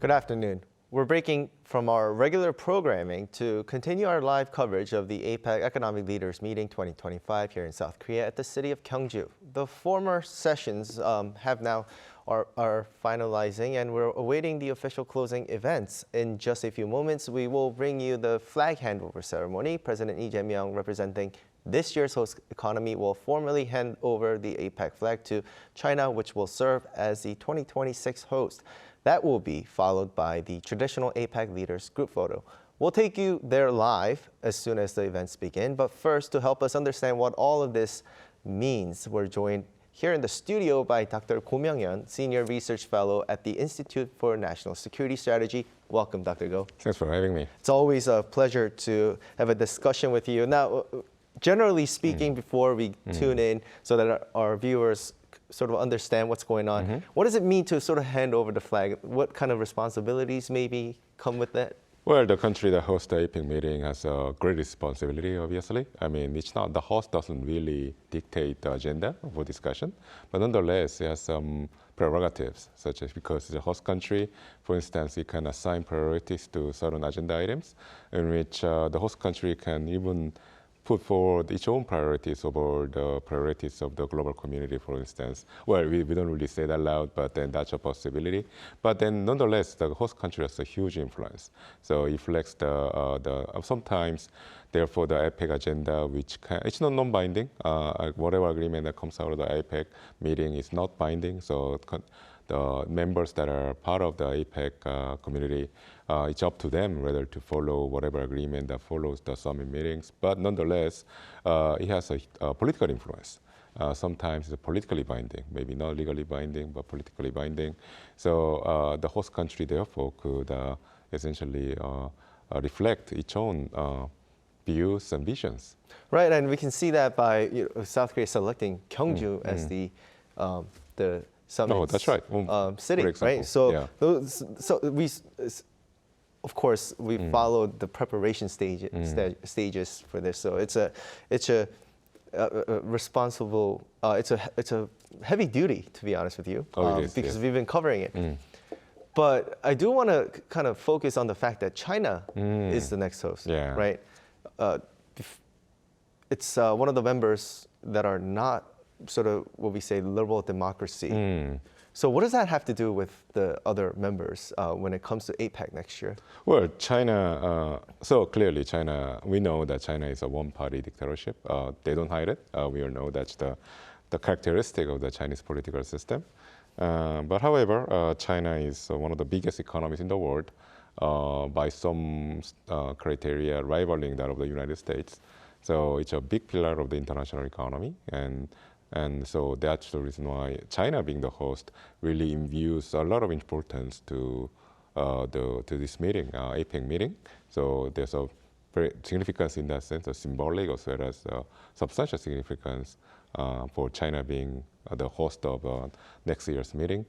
Good afternoon. We're breaking from our regular programming to continue our live coverage of the APEC Economic Leaders Meeting 2025 here in South Korea at the city of Gyeongju. The former sessions are finalizing, and we're awaiting the official closing events. In just a few moments, we will bring you the flag handover ceremony. President Lee Jae-myung, representing this year's host economy, will formally hand over the APEC flag to China, which will serve as the 2026 host. That will be followed by the traditional APEC leaders group photo. We'll take you there live as soon as the events begin. But first, to help us understand what all of this means, we're joined here in the studio by Dr. Go Myung-yeon, Senior Research Fellow at the Institute for National Security Strategy. Welcome, Dr. Go. Thanks for having me. It's always a pleasure to have a discussion with you. Now, generally speaking, before we tune in so that our viewers sort of understand what's going on, what does it mean to sort of hand over the flag? What kind of responsibilities maybe come with that? Well, the country that hosts the APEC meeting has a great responsibility, obviously. I mean, it's not, the host doesn't really dictate the agenda for discussion, but nonetheless, it has some prerogatives, such as because it's a host country, for instance, it can assign priorities to certain agenda items, in which the host country can even put forward its own priorities over the priorities of the global community, for instance. Well, we don't really say that loud, but then that's a possibility. But then nonetheless, the host country has a huge influence. So it reflects sometimes, therefore, the APEC agenda, which it's not non-binding. Whatever agreement that comes out of the APEC meeting is not binding. So the members that are part of the APEC community, it's up to them whether to follow whatever agreement that follows the summit meetings. But nonetheless, it has a political influence. Sometimes it's politically binding, maybe not legally binding, but politically binding. So the host country, therefore, could essentially reflect its own views and visions. Right, and we can see that by South Korea selecting Gyeongju as the summit. Oh, that's right. City, right? So, yeah. Of course, we followed the preparation stages for this. So it's a responsible. It's a heavy duty, to be honest with you, because we've been covering it. But I do want to kind of focus on the fact that China is the next host, right? It's one of the members that are not sort of what we say liberal democracy. So what does that have to do with the other members when it comes to APEC next year? Well, China, so clearly China, we know that China is a one-party dictatorship. They don't hide it. We all know that's the characteristic of the Chinese political system. But however, China is one of the biggest economies in the world by some criteria rivaling that of the United States. So it's a big pillar of the international economy. And so that's the reason why China, being the host, really imbues a lot of importance to this meeting, APEC meeting. So there's a very significance in that sense, a symbolic as well as substantial significance for China being the host of next year's meeting.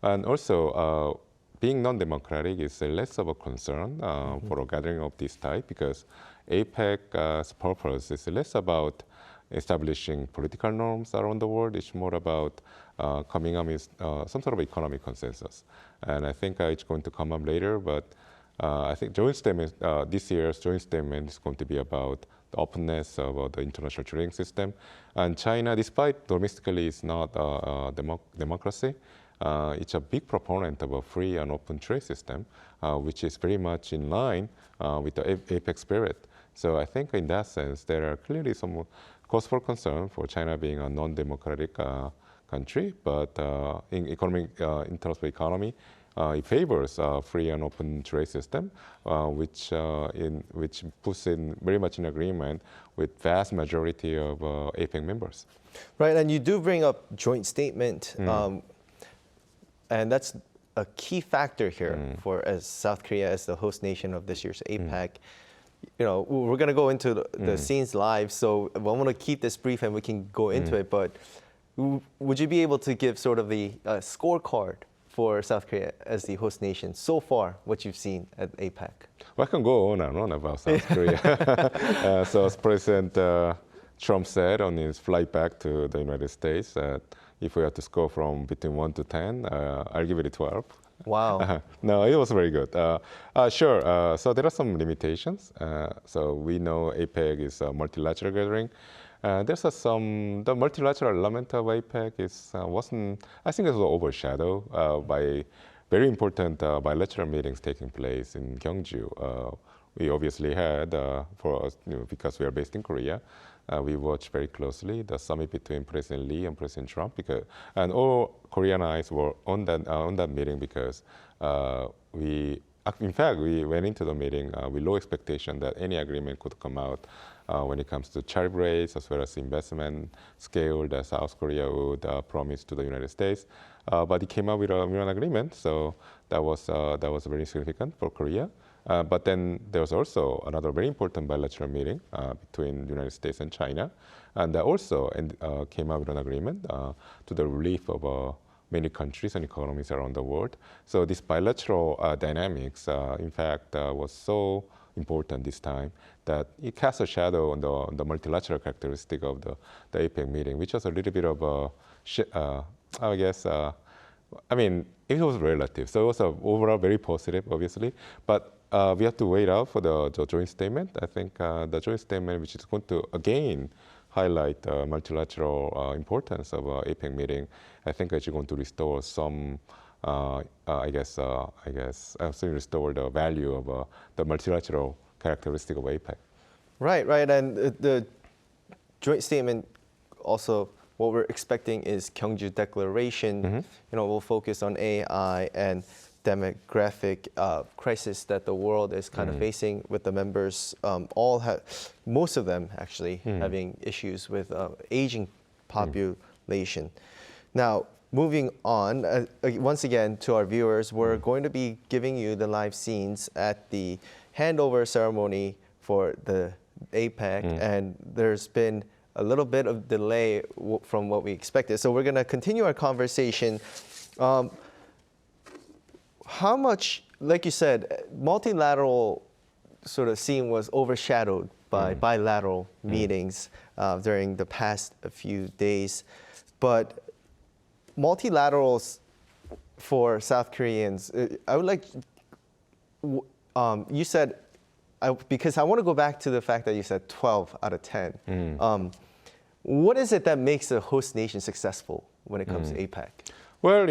And also, being non-democratic is less of a concern for a gathering of this type, because APEC's purpose is less about establishing political norms around the world. It's more about coming up with some sort of economic consensus. And I think it's going to come up later, but I think joint statement, this year's joint statement is going to be about the openness of the international trading system. And China, despite domestically it's not a democracy, it's a big proponent of a free and open trade system, which is very much in line with the APEC spirit. So I think in that sense, there are clearly some cause for concern for China being a non-democratic country, but in terms of economy, it favors a free and open trade system, which puts in very much in agreement with vast majority of APEC members. Right, and you do bring up joint statement, and that's a key factor here for as South Korea as the host nation of this year's APEC. We're going to go into the scenes live, so I want to keep this brief and we can go into it, but would you be able to give sort of the scorecard for South Korea as the host nation so far, what you've seen at APEC? Well, I can go on and on about South Korea. So as President Trump said on his flight back to the United States, that if we had to score from between 1 to 10, I'll give it a 12. Wow. No, it was very good. Sure. So there are some limitations. So we know APEC is a multilateral gathering. The multilateral element of APEC wasn't, I think it was overshadowed by very important bilateral meetings taking place in Gyeongju. We obviously had, for us, because we are based in Korea, we watched very closely the summit between President Lee and President Trump, and all Korean eyes were on that meeting because in fact, we went into the meeting with low expectation that any agreement could come out when it comes to tariff rates as well as investment scale that South Korea would promise to the United States. But it came out with an agreement, so that was very significant for Korea. But then there was also another very important bilateral meeting between the United States and China, and that also came out with an agreement to the relief of many countries and economies around the world. So this bilateral dynamics, in fact, was so important this time that it casts a shadow on the multilateral characteristic of the APEC meeting, which was a little bit of I guess, I mean, it was relative. So it was overall very positive, obviously, but we have to wait out for the joint statement. I think the joint statement, which is going to again highlight the multilateral importance of APEC meeting, I think it's going to restore some, restore the value of the multilateral characteristic of APEC. Right, right. And the joint statement also, what we're expecting is Gyeongju Declaration. Mm-hmm. You know, we'll focus on AI and demographic crisis that the world is kind of facing with the members. Most of them actually having issues with aging population. Now, moving on, once again to our viewers, we're going to be giving you the live scenes at the handover ceremony for the APEC, and there's been a little bit of delay from what we expected. So we're going to continue our conversation. How much, like you said, multilateral sort of scene was overshadowed by bilateral meetings during the past few days. But multilaterals for South Koreans, I would like, you said, because I want to go back to the fact that you said 12 out of 10. What is it that makes a host nation successful when it comes to APEC? Well,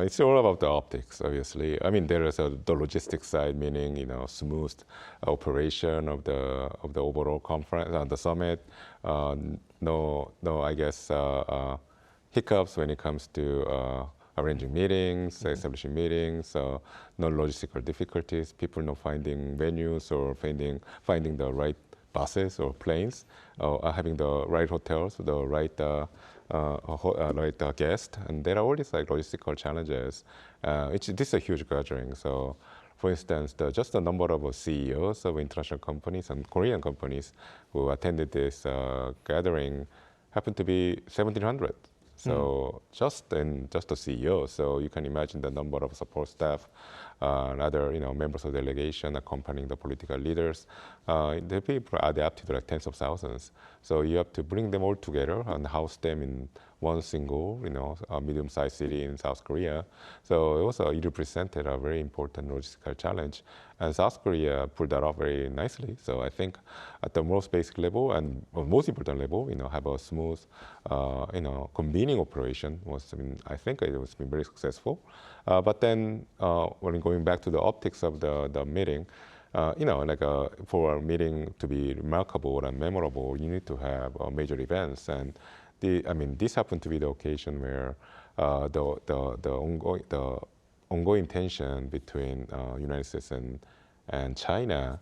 it's all about the optics, obviously. I mean, there is the logistics side, meaning, smooth operation of the overall conference, the summit. No, I guess, hiccups when it comes to arranging meetings, establishing meetings, no logistical difficulties, people not finding venues or finding the right buses or planes, having the right hotels, the right guest, and there are all these logistical challenges. This is a huge gathering. So, for instance, just the number of CEOs of international companies and Korean companies who attended this gathering happened to be 1,700. So just the CEO. So you can imagine the number of support staff and other members of the delegation accompanying the political leaders. The people are adapted to tens of thousands. So you have to bring them all together and house them in one single, medium-sized city in South Korea. So it represented a very important logistical challenge. And South Korea pulled that off very nicely. So I think at the most basic level and most important level, have a smooth, convening operation I think it was been very successful. But then when going back to the optics of the meeting, for a meeting to be remarkable and memorable, you need to have major events. And this happened to be the occasion where the ongoing tension between United States and China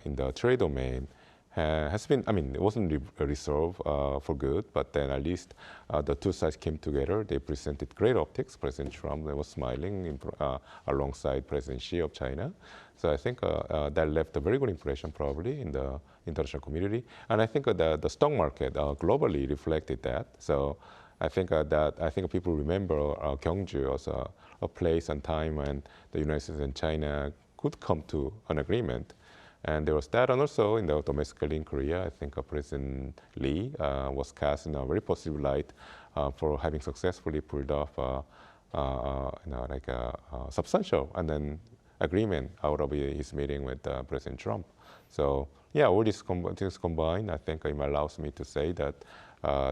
in the trade domain has been, it wasn't resolved for good, but then at least the two sides came together. They presented great optics. President Trump was smiling alongside President Xi of China. So I think that left a very good impression probably in the international community. And I think the stock market globally reflected that. So I think people remember Gyeongju as a place and time when the United States and China could come to an agreement. And there was that, and also domestically in Korea, I think President Lee was cast in a very positive light for having successfully pulled off like a substantial and then agreement out of his meeting with President Trump. So yeah, all these things combined, I think it allows me to say that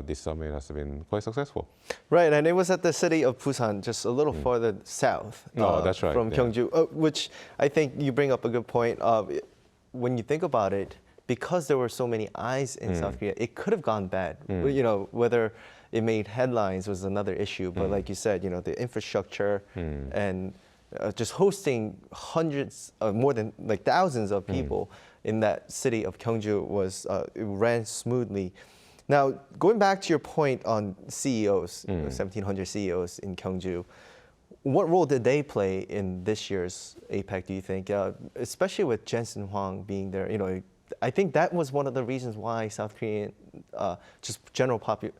this summit has been quite successful. Right, and it was at the city of Busan, just a little farther south That's right, from Gyeongju, which I think you bring up a good point. When you think about it, because there were so many eyes in South Korea, it could have gone bad. You know, whether it made headlines was another issue, but like you said, you know, the infrastructure and just hosting hundreds, more than like thousands of people in that city of Gyeongju was it ran smoothly. Now, going back to your point on CEOs, 1,700 CEOs in Gyeongju, what role did they play in this year's APEC, do you think? Especially with Jensen Huang being there, you know, I think that was one of the reasons why South Korean, just general public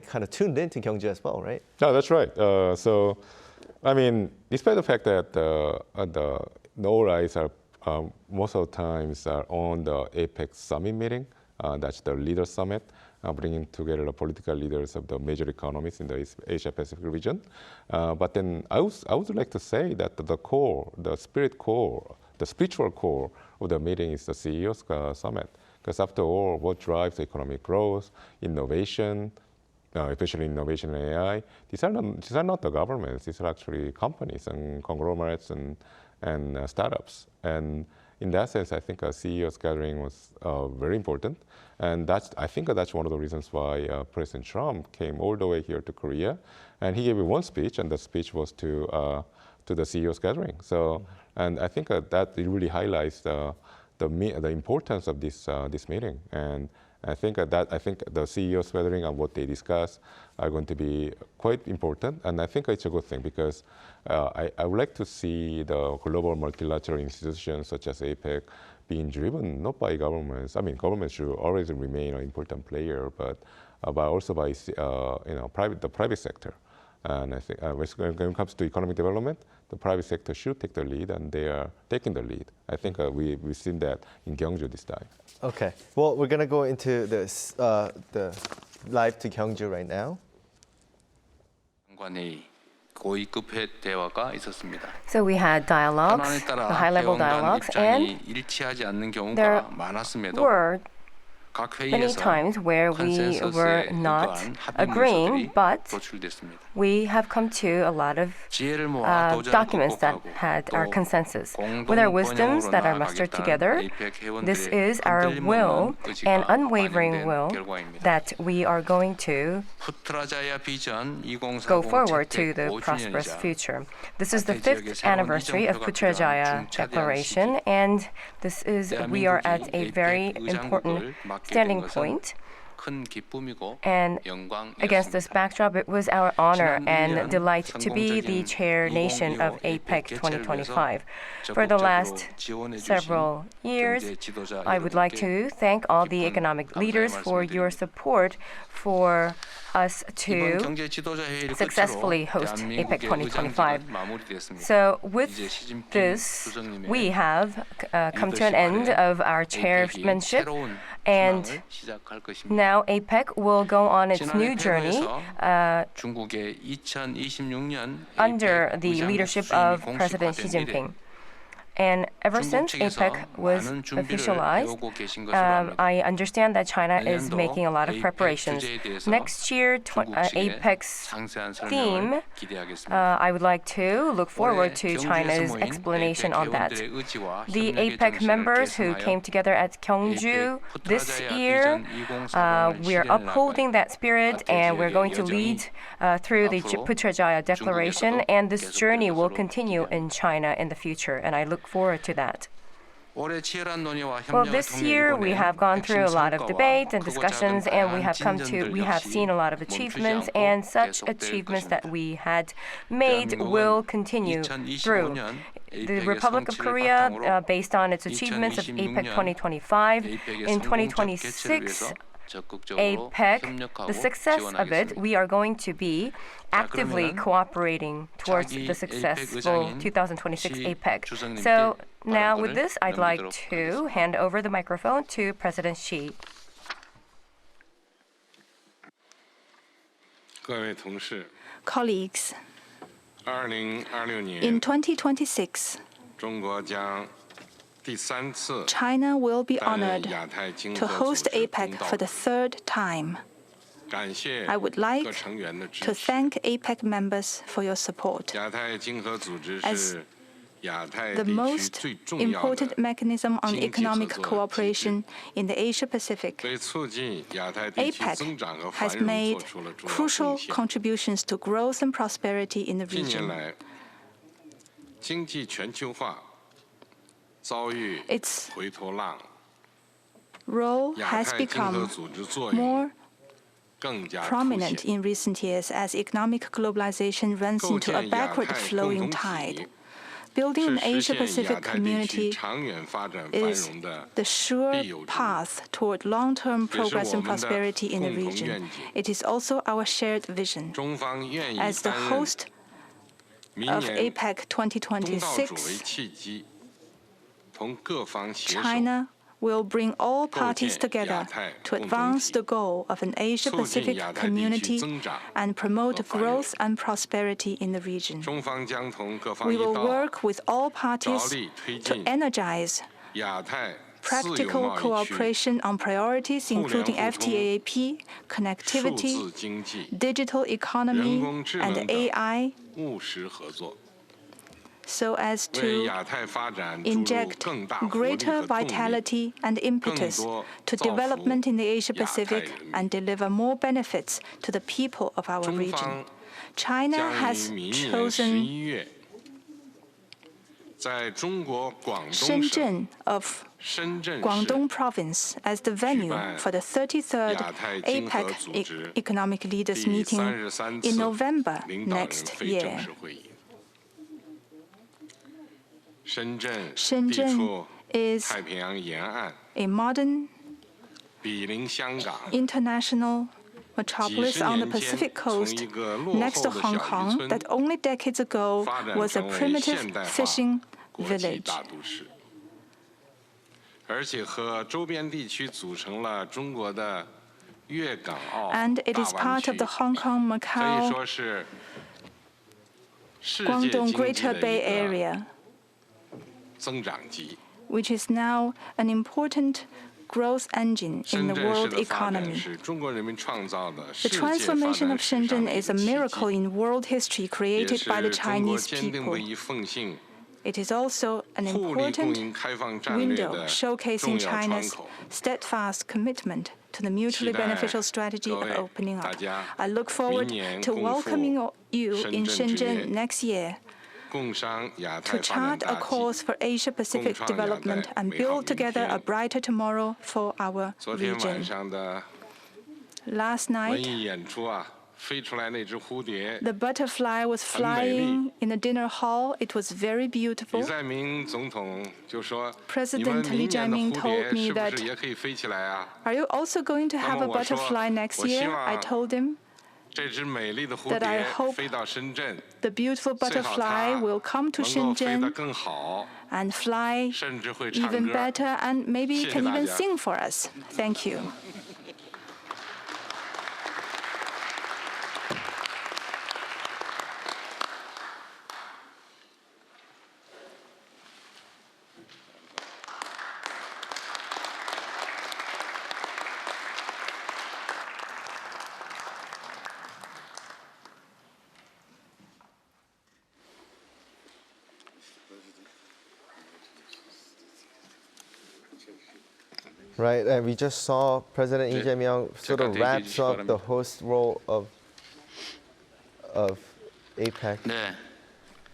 kind of tuned into Gyeongju as well, right? No, that's right. So, I mean, despite the fact that the all eyes are most of the times are on the APEC summit meeting, that's the leaders summit, bringing together the political leaders of the major economies in the Asia Pacific region. But then I would like to say that the core, the spiritual core of the meeting is the CEOs summit. Because after all, what drives economic growth, innovation, especially innovation in AI, these are not the governments. These are actually companies and conglomerates and startups. And in that sense, I think a CEO's gathering was very important. And I think that's one of the reasons why President Trump came all the way here to Korea. And he gave one speech, and the speech was to the CEO's gathering. So, and I think that it really highlights the importance of this meeting. And I think the CEO's gathering and what they discuss are going to be quite important. And I think it's a good thing because I would like to see the global multilateral institutions such as APEC being driven not by governments. I mean, governments should always remain an important player, but also by the private sector. And I think when it comes to economic development, the private sector should take the lead, and they are taking the lead. I think we've seen that in Gyeongju this time. Okay. Well, we're going to go into this, the live to Gyeongju right now. So we had dialogues, high-level dialogues, and there were many times where we were not agreeing, but we have come to a lot of documents that had our consensus. With our wisdoms that are mustered together, this is our will and unwavering will that we are going to go forward to the prosperous future. This is the 5th anniversary of Putrajaya Declaration, and we are at a very important standing point. And against this backdrop, it was our honor and delight to be the chair nation of APEC 2025. For the last several years, I would like to thank all the economic leaders for your support for us to successfally host APEC 2025. So with this, we have come to an end of our chairmanship, and now APEC will go on its new journey under the leadership of President Xi Jinping. And ever since APEC was officialized, I understand that China is making a lot of preparations. Next year, APEC's theme, I would like to look forward to China's explanation on that. The APEC members who came together at Gyeongju this year, we are upholding that spirit, and we're going to lead through the Putrajaya Declaration, and this journey will continue in China in the future, and I look forward to that. Well, this year we have gone through a lot of debate and discussions, and we have seen a lot of achievements, and such achievements that we had made will continue through. The Republic of Korea, based on its achievements of APEC 2025, in 2026, APEC, the success of it, we are going to be actively cooperating towards the successful 2026 APEC. So now with this, I'd like to hand over the microphone to President Xi. Colleagues, In 2026, China will be honored to host APEC for the third time. I would like to thank APEC members for your support. As the most important mechanism on economic cooperation in the Asia-Pacific, APEC has made crucial contributions to growth and prosperity in the region. Its role has become more prominent in recent years as economic globalization runs into a backward-flowing tide. Building an Asia-Pacific community is the sure path toward long-term progress and prosperity in the region. It is also our shared vision. As the host of APEC 2026, China will bring all parties together to advance the goal of an Asia-Pacific community and promote growth and prosperity in the region. We will work with all parties to energize practical cooperation on priorities including FTAP, connectivity, digital economy, and AI, so as to inject greater vitality and impetus to development in the Asia-Pacific and deliver more benefits to the people of our region. China has chosen Shenzhen of Guangdong Province as the venue for the 33rd APEC Economic Leaders Meeting in November next year. Shenzhen is a modern international metropolis on the Pacific coast next to Hong Kong that only decades ago was a primitive fishing village. And it is part of the Hong Kong-Macau Guangdong Greater Bay Area, which is now an important growth engine in the world economy. The transformation of Shenzhen is a miracle in world history created by the Chinese people. It is also an important window showcasing China's steadfast commitment to the mutually beneficial strategy of opening up. I look forward to welcoming you in Shenzhen next year to chart a course for Asia-Pacific development and build together a brighter tomorrow for our region. Last night, the butterfly was flying in the dinner hall. It was very beautiful. President Lee Jae-myung told me that, "Are you also going to have a butterfly next year?" I told him that I hope the beautiful butterfly will come to Shenzhen and fly even better and maybe can even sing for us. Thank you. Right, and we just saw President Lee Jae-myung sort of wraps up the host role of APEC,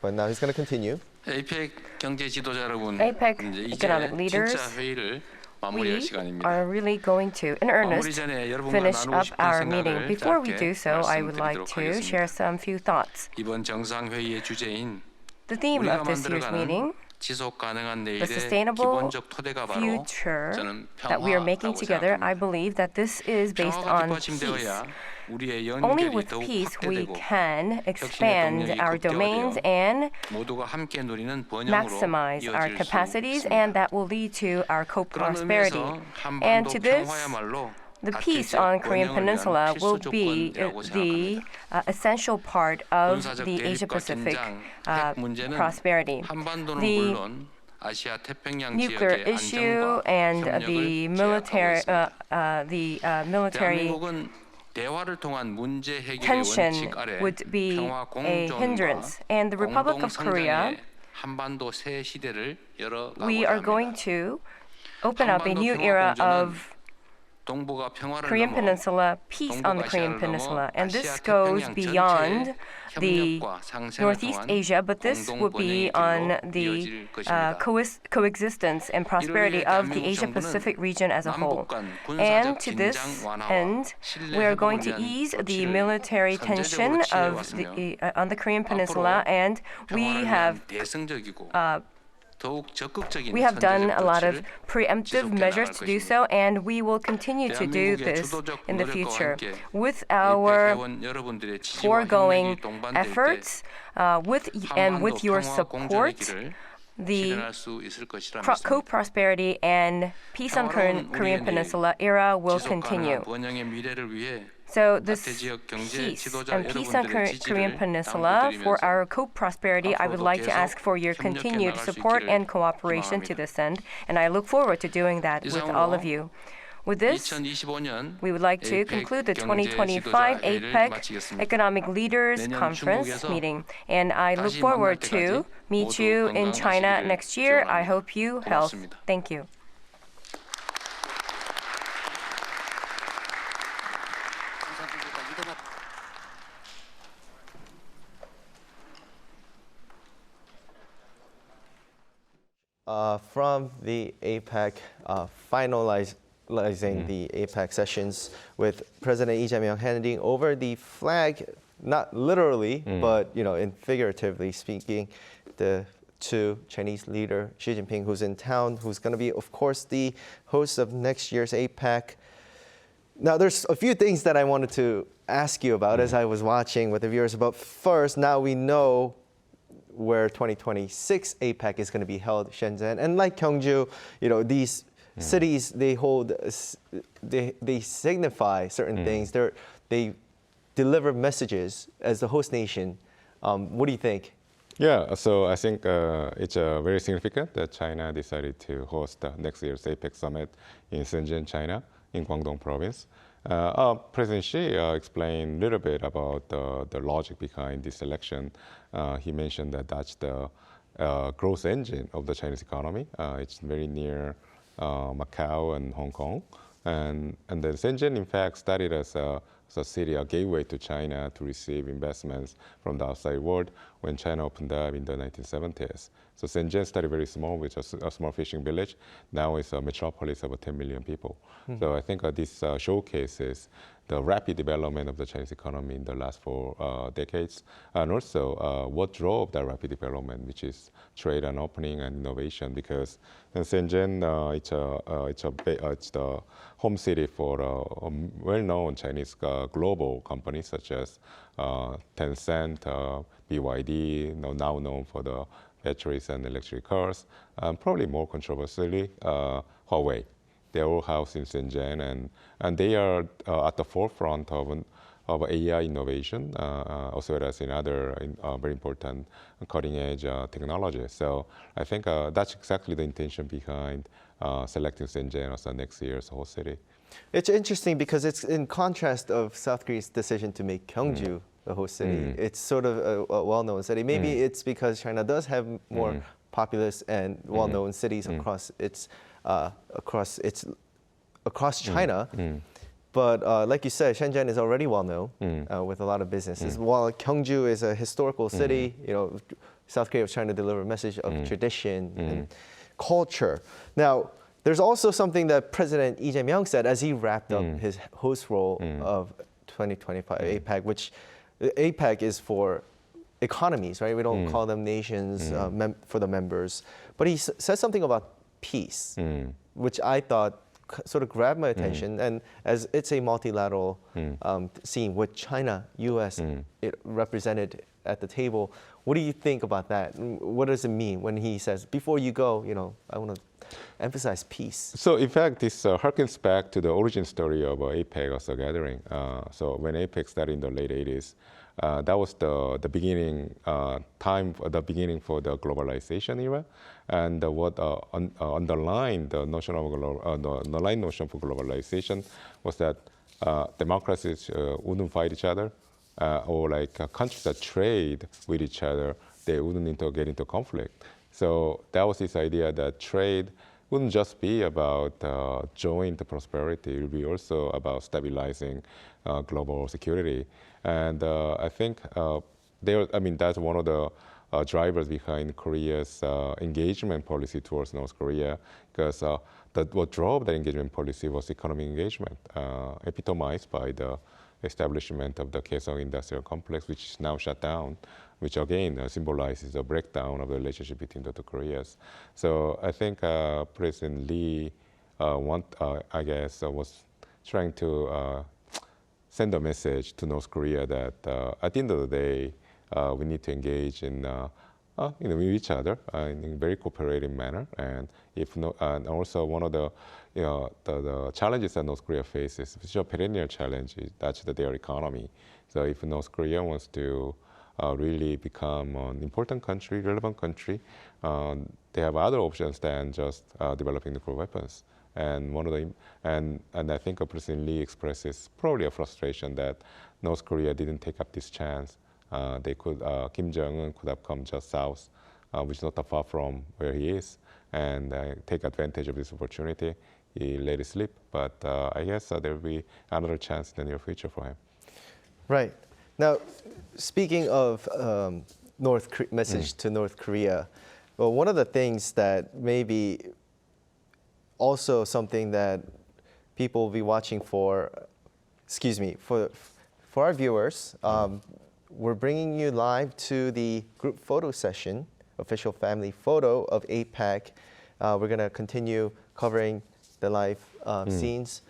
but now he's going to continue. APEC economic leaders, we are really going to, in earnest, finish up our meeting. Before we do so, I would like to share some few thoughts. The theme of this year's meeting, the sustainable future that we are making together, I believe that this is based on peace. Only with peace we can expand our domains and maximize our capacities, and that will lead to our co-prosperity. And to this, the peace on Korean Peninsula will be the essential part of the Asia-Pacific prosperity. The nuclear issue and the military tension would be a hindrance. And the Republic of Korea, we are going to open up a new era of Korean Peninsula, peace on the Korean Peninsula. And this goes beyond the Northeast Asia, but this will be on the coexistence and prosperity of the Asia-Pacific region as a whole. And to this end, we are going to ease the military tension on the Korean Peninsula, and we have done a lot of preemptive measures to do so, and we will continue to do this in the future. With our foregoing efforts, with your support, the co-prosperity and peace on Korean Peninsula era will continue. So this peace and peace on Korean Peninsula, for our co-prosperity, I would like to ask for your continued support and cooperation to this end, and I look forward to doing that with all of you. With this, we would like to conclude the 2025 APEC Economic Leaders Conference meeting, and I look forward to meet you in China next year. I hope you health. Thank you. From the APEC, finalizing the APEC sessions with President Lee Jae-myung handing over the flag, not literally, but in figuratively speaking, to Chinese leader Xi Jinping, who's in town, who's going to be, of course, the host of next year's APEC. Now, there's a few things that I wanted to ask you about as I was watching with the viewers. But first, now we know where 2026 APEC is going to be held, Shenzhen. And like Gyeongju, these cities, they signify certain things. They deliver messages as the host nation. What do you think? Yeah, so I think it's very significant that China decided to host next year's APEC summit in Shenzhen, China, in Guangdong province. President Xi explained a little bit about the logic behind this selection. He mentioned that that's the growth engine of the Chinese economy. It's very near Macau and Hong Kong. And then Shenzhen, in fact, started as a city, a gateway to China to receive investments from the outside world when China opened up in the 1970s. So Shenzhen started very small, with a small fishing village. Now it's a metropolis of 10 million people. So I think this showcases the rapid development of the Chinese economy in the last 4 decades, and also what drove that rapid development, which is trade and opening and innovation. Because in Shenzhen, it's the home city for well-known Chinese global companies such as Tencent, BYD, now known for the batteries and electric cars, probably more controversially, Huawei. They're all housed in Shenzhen, and they are at the forefront of AI innovation, as well as in other very important cutting-edge technologies. So I think that's exactly the intention behind selecting Shenzhen as next year's host city. It's interesting because it's in contrast of South Korea's decision to make Gyeongju the host city. It's sort of a well-known city. Maybe it's because China does have more populous and well-known cities across China. But like you said, Shenzhen is already well-known with a lot of businesses. While Gyeongju is a historical city, South Korea was trying to deliver a message of tradition and culture. Now, there's also something that President Lee Jae-myung said as he wrapped up his host role of 2025 APEC, which APEC is for economies, right? We don't call them nations for the members. But he said something about peace, which I thought sort of grabbed my attention. And as it's a multilateral scene with China, U.S. It represented at the table, what do you think about that? What does it mean when he says, before you go, I want to emphasize peace. So in fact, this harkens back to the origin story of APEC also gathering. So when APEC started in the late 80s, that was the beginning the beginning for the globalization era, and what underlined the notion of the underlying notion for globalization was that democracies wouldn't fight each other, or like countries that trade with each other, they wouldn't need to get into conflict. So that was this idea that trade wouldn't just be about joint prosperity, it would be also about stabilizing global security. And I think that's one of the drivers behind Korea's engagement policy towards North Korea, because what drove the engagement policy was economic engagement, epitomized by the establishment of the Kaesong Industrial Complex, which is now shut down, which again symbolizes the breakdown of the relationship between the two Koreas. So I think President Lee was trying to send a message to North Korea that at the end of the day, we need to engage in with each other in a very cooperative manner, and and also one of the the challenges that North Korea faces, which is a perennial challenge, that's their economy. So if North Korea wants to really become an important country, relevant country, they have other options than just developing nuclear weapons. And and I think President Lee expresses probably a frustration that North Korea didn't take up this chance. Kim Jong-un could have come just south, which is not that far from where he is, and take advantage of this opportunity. He let it slip, but I guess there will be another chance in the near future for him. Right. Now, speaking of message to North Korea, well, one of the things that maybe also something that people will be watching for, for our viewers, we're bringing you live to the group photo session, official family photo of APEC. We're going to continue covering the live scenes.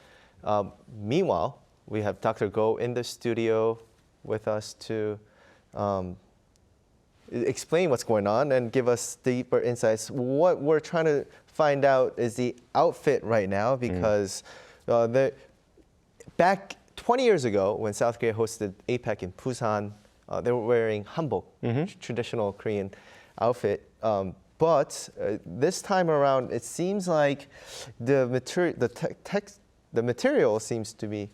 Meanwhile, we have Dr. Go in the studio with us to explain what's going on and give us deeper insights. What we're trying to find out is the outfit right now, because back 20 years ago, when South Korea hosted APEC in Busan, they were wearing hanbok, traditional Korean outfit. But this time around, it seems like the material seems to be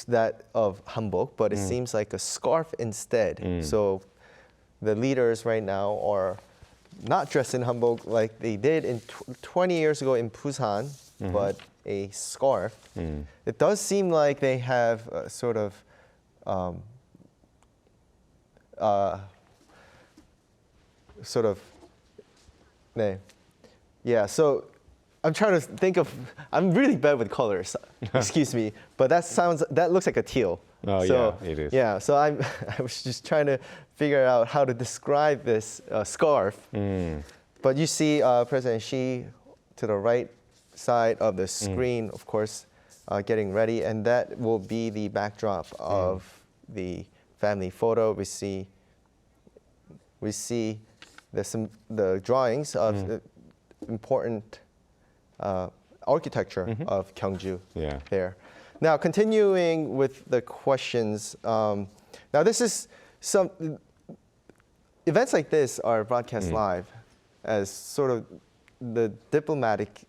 that of hanbok, but it seems like a scarf instead. So the leaders right now are not dressed in hanbok like they did in 20 years ago in Busan, but a scarf. It does seem like they have sort of yeah, so I'm trying to think of, I'm really bad with colors, excuse me, but that looks like a teal. Oh, so, yeah, it is. Yeah, so I was just trying to figure out how to describe this scarf. But you see President Xi to the right side of the screen, of course, getting ready, and that will be the backdrop of the family photo. We see the drawings of the important architecture of Gyeongju there. Now, continuing with the questions. Now, this is events like this are broadcast live as sort of the diplomatic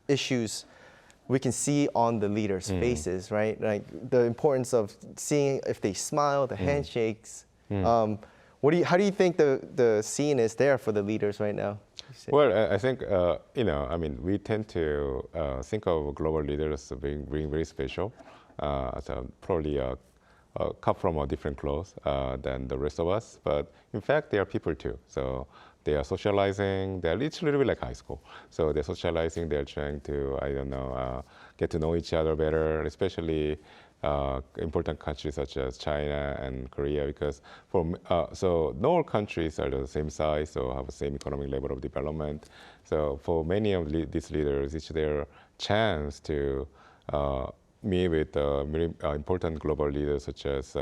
issues we can see on the leaders' faces, right? Like the importance of seeing if they smile, the handshakes. How do you think the scene is there for the leaders right now? Well, I think, we tend to think of global leaders as being very special. So probably come from a different clothes than the rest of us. But in fact, they are people too. So they are socializing. It's a little bit like high school. So they're socializing. They're trying to, get to know each other better, especially important countries such as China and Korea, because so not all countries are the same size or have the same economic level of development. So for many of these leaders, it's their chance to meet with very important global leaders such as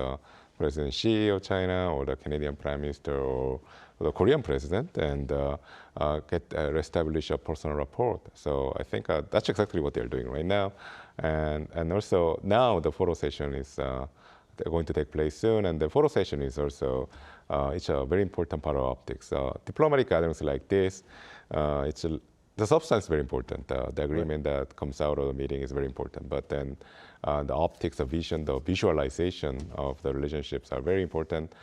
President Xi of China or the Canadian Prime Minister or the Korean president and establish a personal rapport. So I think that's exactly what they're doing right now. And also now the photo session is going to take place soon, and the photo session is also it's a very important part of optics. Diplomatic gatherings like this, the substance is very important. The agreement that comes out of the meeting is very important. But then the optics, the vision, the visualization of the relationships are very important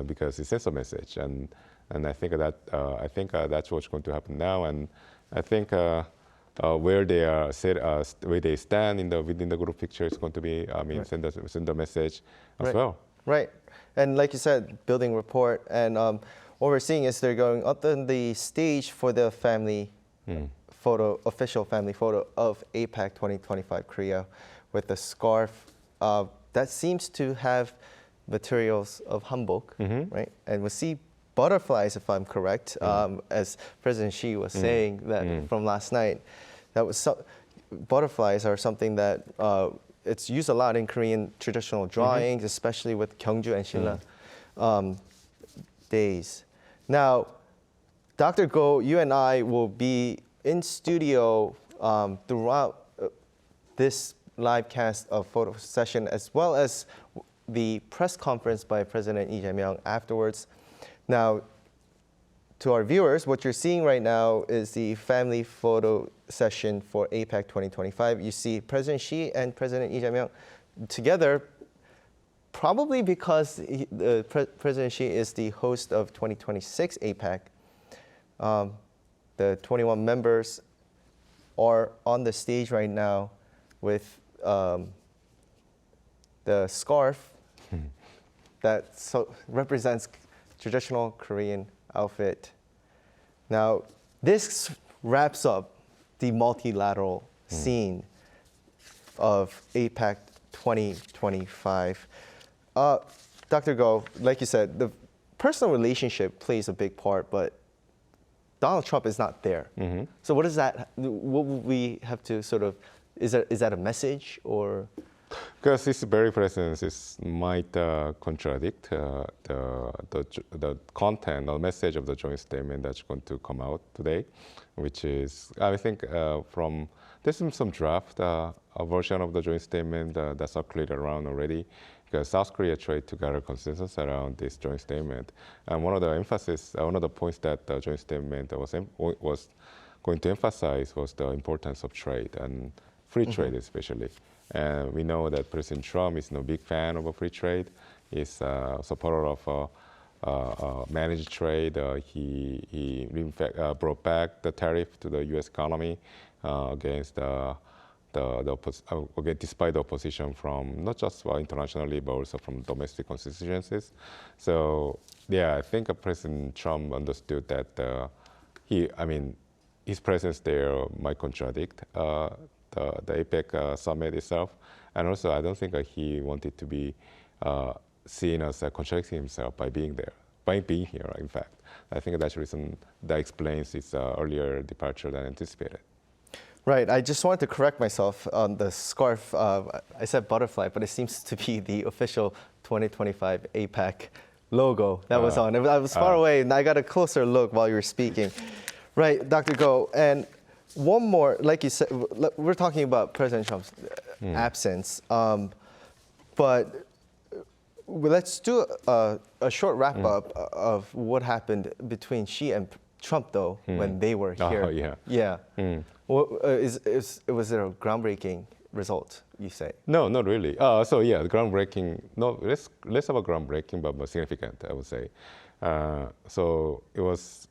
because it sends a message. And I think that's what's going to happen now. And I think where they are where they stand within the group picture is going to be, send the message as well. Right. And like you said, building rapport. And what we're seeing is they're going up on the stage for the family photo, official family photo of APEC 2025 Korea with the scarf that seems to have materials of hanbok, right? And we see butterflies, if I'm correct, as President Xi was saying that from last night. That was butterflies are something that it's used a lot in Korean traditional drawings, especially with Gyeongju and Silla days. Now, Dr. Go, you and I will be in studio throughout this live cast of photo session, as well as the press conference by President Lee Jae-myung afterwards. Now, to our viewers, what you're seeing right now is the family photo session for APEC 2025. You see President Xi and President Lee Jae-myung together, probably because President Xi is the host of 2026 APEC. The 21 members are on the stage right now with the scarf that represents traditional Korean outfit. Now, this wraps up the multilateral scene of APEC 2025. Dr. Go, like you said, the personal relationship plays a big part, but Donald Trump is not there. So what does that, what would we have to sort of, is that a message or? Because his very presence might contradict the content or message of the joint statement that's going to come out today, which is, I think, there's some draft a version of the joint statement that's circulated around already, because South Korea tried to gather consensus around this joint statement. And one of the points that the joint statement was going to emphasize was the importance of trade and free trade especially. And we know that President Trump is no big fan of free trade. He's a supporter of managed trade. He in fact brought back the tariff to the U.S. economy against despite the opposition from not just internationally but also from domestic constituencies. So yeah, I think President Trump understood that his presence there might contradict the APEC summit itself, and also I don't think he wanted to be seen as contradicting himself by being here. In fact, I think that's the reason that explains his earlier departure than anticipated. Right. I just wanted to correct myself on the scarf. I said butterfly, but it seems to be the official 2025 APEC logo that was on. I was far away, and I got a closer look while you were speaking. Right, Dr. Go, and one more, like you said, we're talking about President Trump's absence, but let's do a short wrap-up of what happened between Xi and Trump, though, when they were here. Yeah. Was there a groundbreaking result, you say? No, not really. So yeah, the groundbreaking, no, less of a groundbreaking, but more significant, I would say. So it was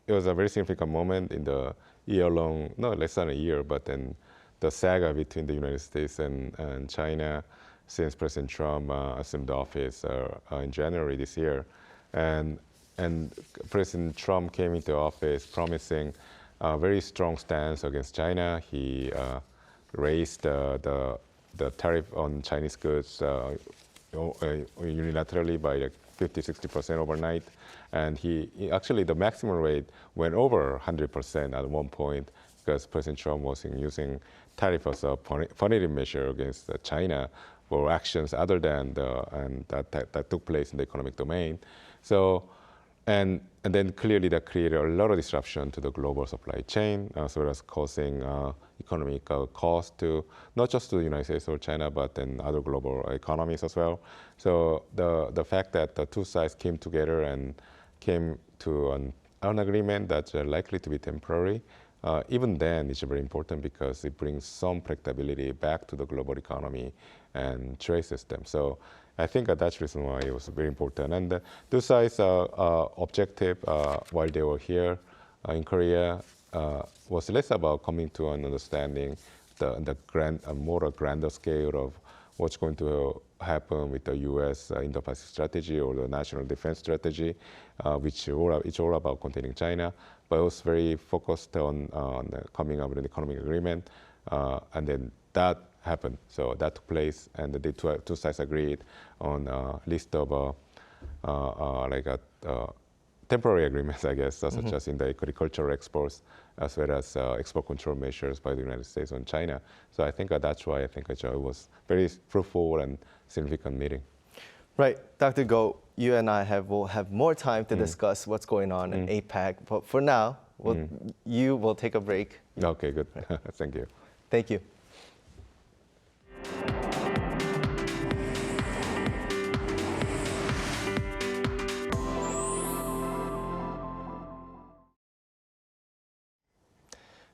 a very significant moment in the year-long, no, less than a year, but then the saga between the United States and China since President Trump assumed office in January this year. And President Trump came into office promising a very strong stance against China. He raised the tariff on Chinese goods unilaterally by like 50-60% overnight. And he actually, the maximum rate went over 100% at one point because President Trump was using tariff as a punitive measure against China for actions other than that took place in the economic domain. So and then clearly that created a lot of disruption to the global supply chain, as well as causing economic cost to not just to the United States or China, but then other global economies as well. So the fact that the two sides came together and came to an agreement that's likely to be temporary, even then it's very important because it brings some predictability back to the global economy and trade system. So I think that's the reason why it was very important. And the two sides' objective while they were here in Korea was less about coming to an understanding, the more grander scale of what's going to happen with the U.S. Indo-Pacific strategy or the national defense strategy, which it's all about containing China, but it was very focused on coming up with an economic agreement, and then that happened. So that took place, and the two sides agreed on a list of temporary agreements, I guess, such as in the agricultural exports, as well as export control measures by the United States on China. So I think that's why I think it was very fruitful and significant meeting. Right. Dr. Go, you and I will have more time to discuss what's going on in APEC, but for now, you will take a break. Okay, good. Thank you. Thank you.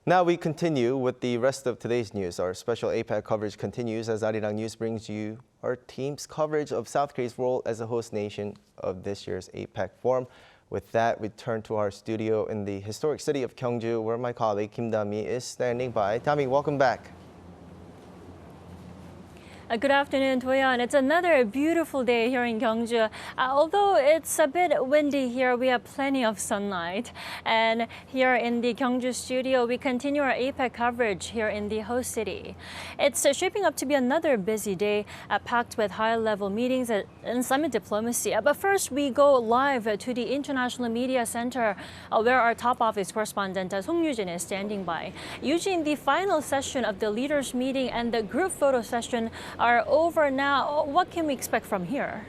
Now we continue with the rest of today's news. Our special APEC coverage continues as Arirang News brings you our team's coverage of South Korea's role as a host nation of this year's APEC Forum. With that, we turn to our studio in the historic city of Gyeongju, where my colleague Kim Da-mi is standing by. Da-mi, welcome back. Good afternoon, Doyeon. It's another beautiful day here in Gyeongju. Although it's a bit windy here, we have plenty of sunlight. And here in the Gyeongju studio, we continue our APEC coverage here in the host city. It's shaping up to be another busy day, packed with high-level meetings and summit diplomacy. But first, we go live to the International Media Center, where our top office correspondent Song Yujin is standing by. Eugene, the final session of the leaders' meeting and the group photo session are over now. What can we expect from here?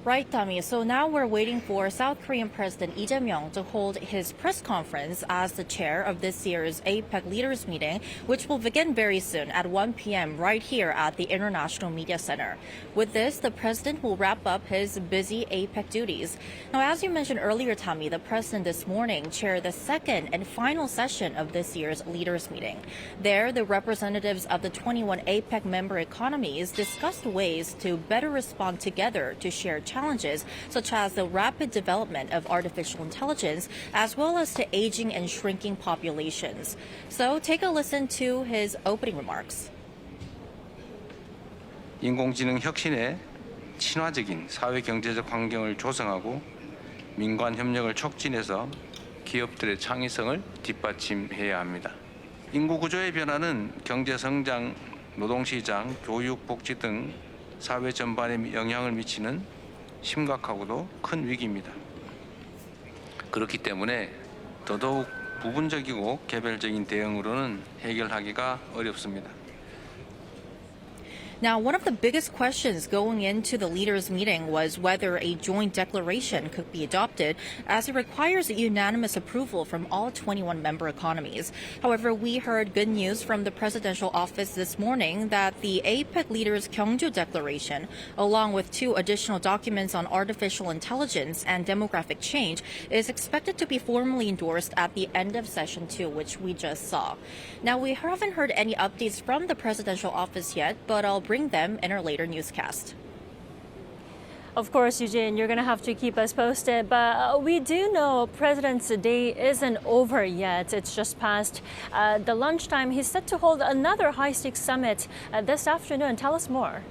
Right, Tommy. So now we're waiting for South Korean President Lee Jae-myung to hold his press conference as the chair of this year's APEC leaders meeting, which will begin very soon at 1 p.m. right here at the International Media Center. With this, the president will wrap up his busy APEC duties. Now, as you mentioned earlier, Tommy, the president this morning chaired the second and final session of this year's leaders meeting. There, the representatives of the 21 APEC member economies discussed ways to better respond together to share challenges, such as the rapid development of artificial intelligence, as well as to aging and shrinking populations. So take a listen to his opening remarks. 인공지능 혁신에 친화적인 사회 경제적 환경을 조성하고 민관 협력을 촉진해서 기업들의 창의성을 뒷받침해야 합니다. 인구 구조의 변화는 경제 성장, 노동시장, 교육, 복지 등 사회 전반에 영향을 미치는 심각하고도 큰 위기입니다. 그렇기 때문에 더더욱 부분적이고 개별적인 대응으로는 해결하기가 어렵습니다. Now, one of the biggest questions going into the leaders' meeting was whether a joint declaration could be adopted, as it requires unanimous approval from all 21 member economies. However, we heard good news from the presidential office this morning that the APEC leaders' Gyeongju declaration, along with 2 additional documents on artificial intelligence and demographic change, is expected to be formally endorsed at the end of session 2, which we just saw. Now, we haven't heard any updates from the presidential office yet, but I'll bring them in our later newscast. Of course, Eugene, you're going to have to keep us posted, but we do know President's Day isn't over yet. It's just past the lunchtime. He's set to hold another high-stakes summit this afternoon. Tell us more.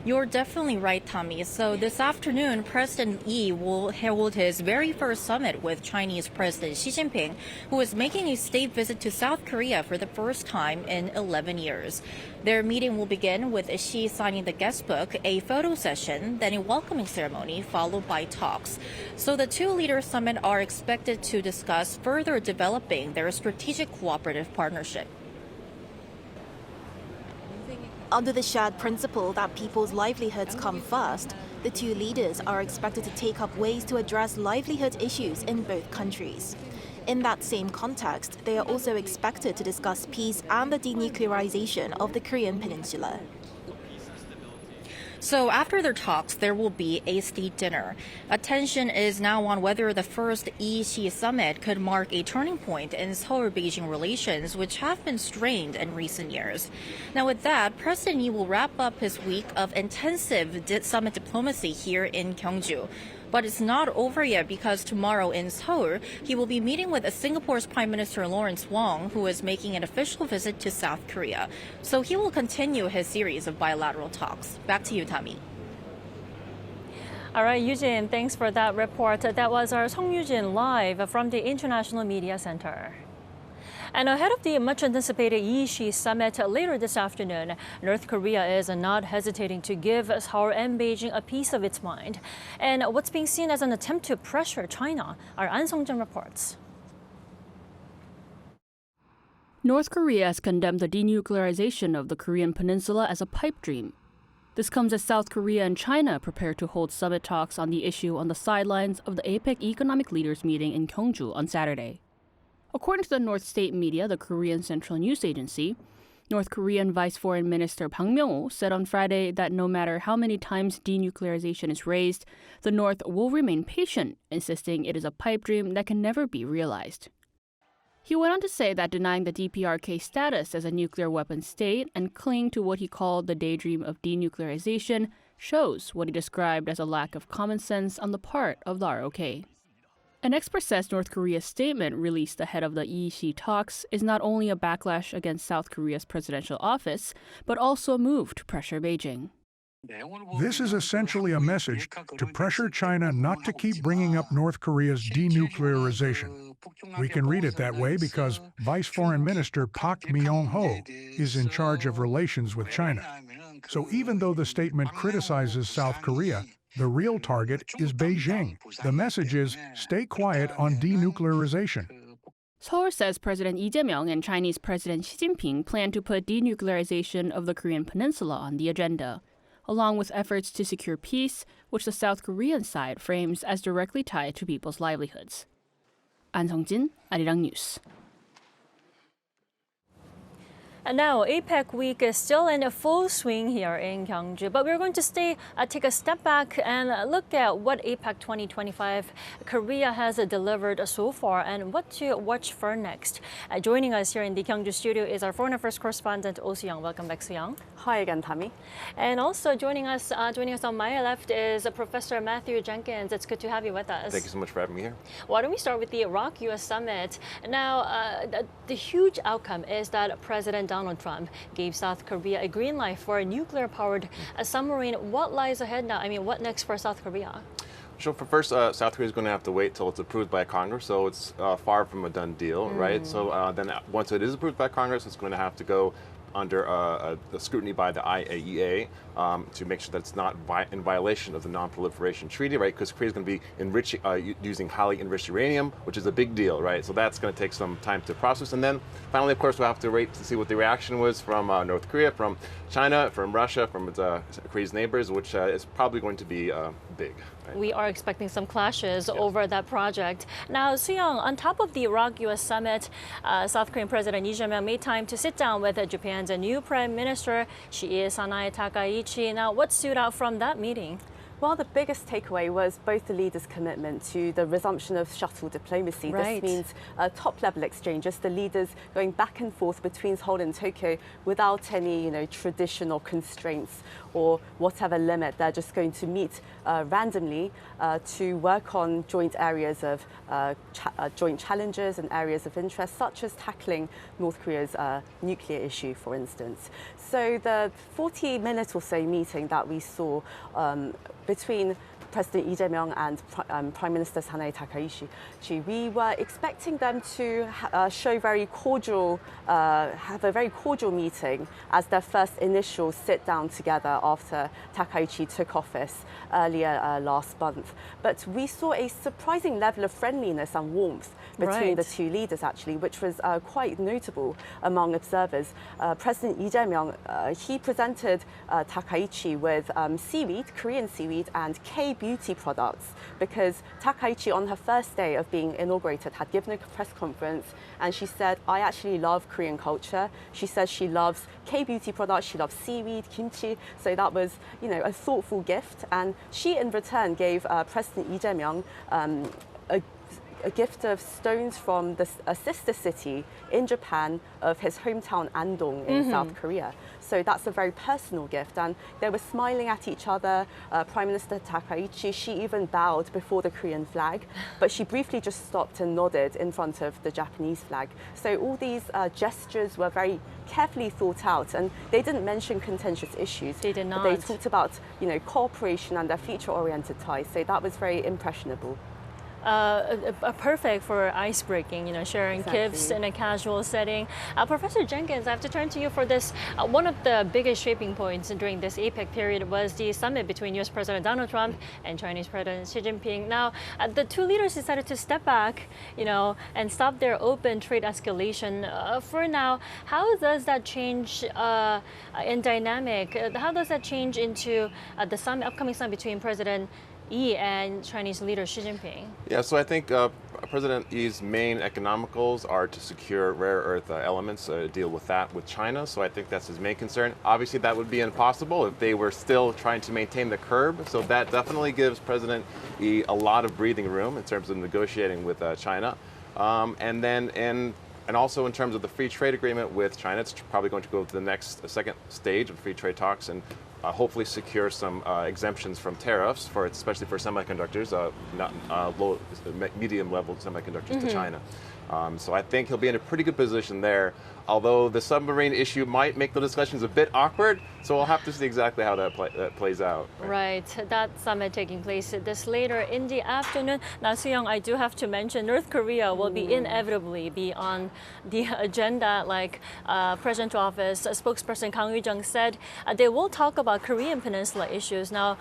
You're definitely right, Tommy. So this afternoon, President Lee will hold his very first summit with Chinese President Xi Jinping, who is making a state visit to South Korea for the first time in 11 years. Their meeting will begin with Xi signing the guest book, a photo session, then a welcoming ceremony, followed by talks. So the 2 leaders' summit are expected to discuss further developing their strategic cooperative partnership. Under the shared principle that people's livelihoods come first, the two leaders are expected to take up ways to address livelihood issues in both countries. In that same context, they are also expected to discuss peace and the denuclearization of the Korean Peninsula. So after their talks, there will be a state dinner. Attention is now on whether the first EC summit could mark a turning point in Seoul-Beijing relations, which have been strained in recent years. Now with that, President Lee will wrap up his week of intensive summit diplomacy here in Gyeongju. But it's not over yet because tomorrow in Seoul, he will be meeting with Singapore's Prime Minister Lawrence Wong, who is making an official visit to South Korea. So he will continue his series of bilateral talks. Back to you, Tami. All right, Eugene, thanks for that report. That was our Song Eugene live from the International Media Center. And ahead of the much-anticipated Yishi summit later this afternoon, North Korea is not hesitating to give Seoul and Beijing a piece of its mind. And what's being seen as an attempt to pressure China, our An Song-jun reports. North Korea has condemned the denuclearization of the Korean Peninsula as a pipe dream. This comes as South Korea and China prepare to hold summit talks on the issue on the sidelines of the APEC economic leaders meeting in Gyeongju on Saturday. According to the North State media, the Korean Central News Agency, North Korean Vice Foreign Minister Bang Myung-ho said on Friday that no matter how many times denuclearization is raised, the North will remain patient, insisting it is a pipe dream that can never be realized. He went on to say that denying the DPRK status as a nuclear weapon state and clinging to what he called the daydream of denuclearization shows what he described as a lack of common sense on the part of the ROK. An expert says North Korea's statement released ahead of the Yishi talks is not only a backlash against South Korea's presidential office, but also a move to pressure Beijing. This is essentially a message to pressure China not to keep bringing up North Korea's denuclearization. We can read it that way because Vice Foreign Minister Park Myung-ho is in charge of relations with China. So even though the statement criticizes South Korea, the real target is Beijing. The message is, stay quiet on denuclearization. Seoul says President Lee Jae-myung and Chinese President Xi Jinping plan to put denuclearization of the Korean Peninsula on the agenda, along with efforts to secure peace, which the South Korean side frames as directly tied to people's livelihoods. An Song-jin, Arirang News. And now, APEC week is still in full swing here in Gyeongju, but we're going to take a step back and look at what APEC 2025 Korea has delivered so far and what to watch for next. Joining us here in the Gyeongju studio is our Foreign Affairs correspondent, Oh Soo-young. Welcome back, Soo-young. Hi again, Tami. And also joining us on my left is Professor Matthew Jenkins. It's good to have you with us. Thank you so much for having me here. Why don't we start with the Iraq-US summit? Now, the huge outcome is that President Donald Trump gave South Korea a green light for a nuclear-powered submarine. What lies ahead now? I mean, what next for South Korea? So first, South Korea is going to have to wait till it's approved by Congress, so it's far from a done deal, right? So then once it is approved by Congress, it's going to have to go under the scrutiny by the IAEA to make sure that it's not in violation of the Non-Proliferation Treaty, right? Because Korea is going to be enriching, using highly enriched uranium, which is a big deal, right? So that's going to take some time to process. And then finally, of course, we'll have to wait to see what the reaction was from North Korea, from China, from Russia, from Korea's neighbors, which is probably going to be big. Right? We are expecting some clashes over that project. Now, Soo-young, on top of the Iraq-US summit, South Korean President Lee Jae-myung made time to sit down with Japan's new Prime Minister, Shiie Sanae Takaichi. Now, what stood out from that meeting? Well, the biggest takeaway was both the leaders' commitment to the resumption of shuttle diplomacy. Right. This means top-level exchanges, the leaders going back and forth between Seoul and Tokyo without any, traditional constraints or whatever limit. They're just going to meet randomly to work on joint areas of joint challenges and areas of interest, such as tackling North Korea's nuclear issue, for instance. So the 40-minute or so meeting that we saw between President Lee Jae-myung and Prime Minister Sanae Takaichi. We were expecting them to have a very cordial meeting as their first initial sit-down together after Takaichi took office earlier last month. But we saw a surprising level of friendliness and warmth between the two leaders, actually, which was quite notable among observers. President Lee Jae-myung, he presented Takaichi with seaweed, Korean seaweed, and K-beauty products, because Takaichi, on her first day of being inaugurated, had given a press conference and she said, I actually love Korean culture. She says she loves K-beauty products, she loves seaweed, kimchi, so that was, a thoughtful gift. And she, in return, gave President Lee Jae-myung a gift of stones from a sister city in Japan of his hometown Andong in South Korea. So that's a very personal gift, and they were smiling at each other. Prime Minister Takaichi, she even bowed before the Korean flag, but she briefly just stopped and nodded in front of the Japanese flag. So all these gestures were very carefully thought out, and they didn't mention contentious issues. They did not. But they talked about, cooperation and their future-oriented ties. So that was very impressionable. Perfect for ice breaking, sharing gifts in a casual setting. Professor Jenkins, I have to turn to you for this. One of the biggest shaping points during this APEC period was the summit between U.S. President Donald Trump and Chinese President Xi Jinping. Now, the two leaders decided to step back, and stop their open trade escalation. For now, how does that change in dynamic? How does that change into the upcoming summit between President Yi and Chinese leader Xi Jinping? Yeah, so I think President Yi's main economicals are to secure rare earth elements, deal with that with China. So I think that's his main concern. Obviously, that would be impossible if they were still trying to maintain the curb. So that definitely gives President Yi a lot of breathing room in terms of negotiating with China. And also in terms of the free trade agreement with China, it's probably going to go to the second stage of free trade talks, and hopefully secure some exemptions from tariffs, especially for semiconductors, medium-level semiconductors to China. So I think he'll be in a pretty good position there, although the submarine issue might make the discussions a bit awkward, so we'll have to see exactly how that plays out. Right, that summit taking place this later in the afternoon. Now, Soo-young, I do have to mention North Korea will inevitably be on the agenda, like President's office spokesperson Kang Yu-jung said. They will talk about Korean Peninsula issues. Now,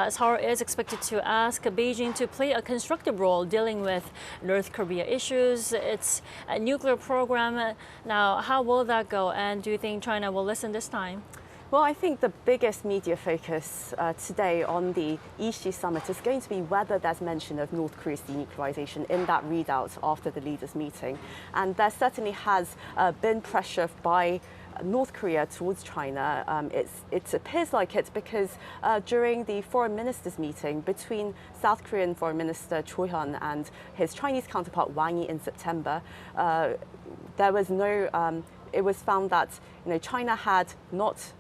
Seoul is expected to ask Beijing to play a constructive role dealing with North Korea issues, its nuclear program. Now, how will that go? And do you think China will listen this time? Well, I think the biggest media focus today on the Yi-Xi summit is going to be whether there's mention of North Korea's denuclearization in that readout after the leaders' meeting. And there certainly has been pressure by North Korea towards China. It appears like it because during the foreign ministers' meeting between South Korean Foreign Minister Cho Hyun and his Chinese counterpart Wang Yi in September, there was no. It was found that China had not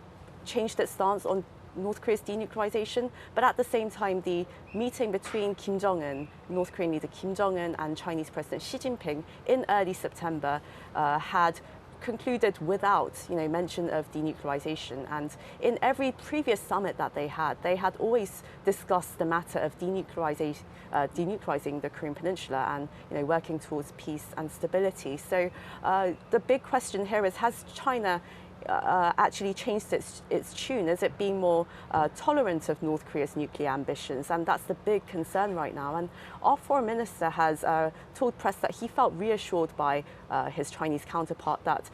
changed its stance on North Korea's denuclearization, but at the same time, the meeting between Kim Jong-un, North Korean leader Kim Jong-un, and Chinese President Xi Jinping in early September had concluded without mention of denuclearization. And in every previous summit that they had always discussed the matter of denuclearizing the Korean Peninsula and working towards peace and stability. So the big question here is, has China actually changed its tune? Is it being more tolerant of North Korea's nuclear ambitions? And that's the big concern right now. And our foreign minister has told press that he felt reassured by his Chinese counterpart that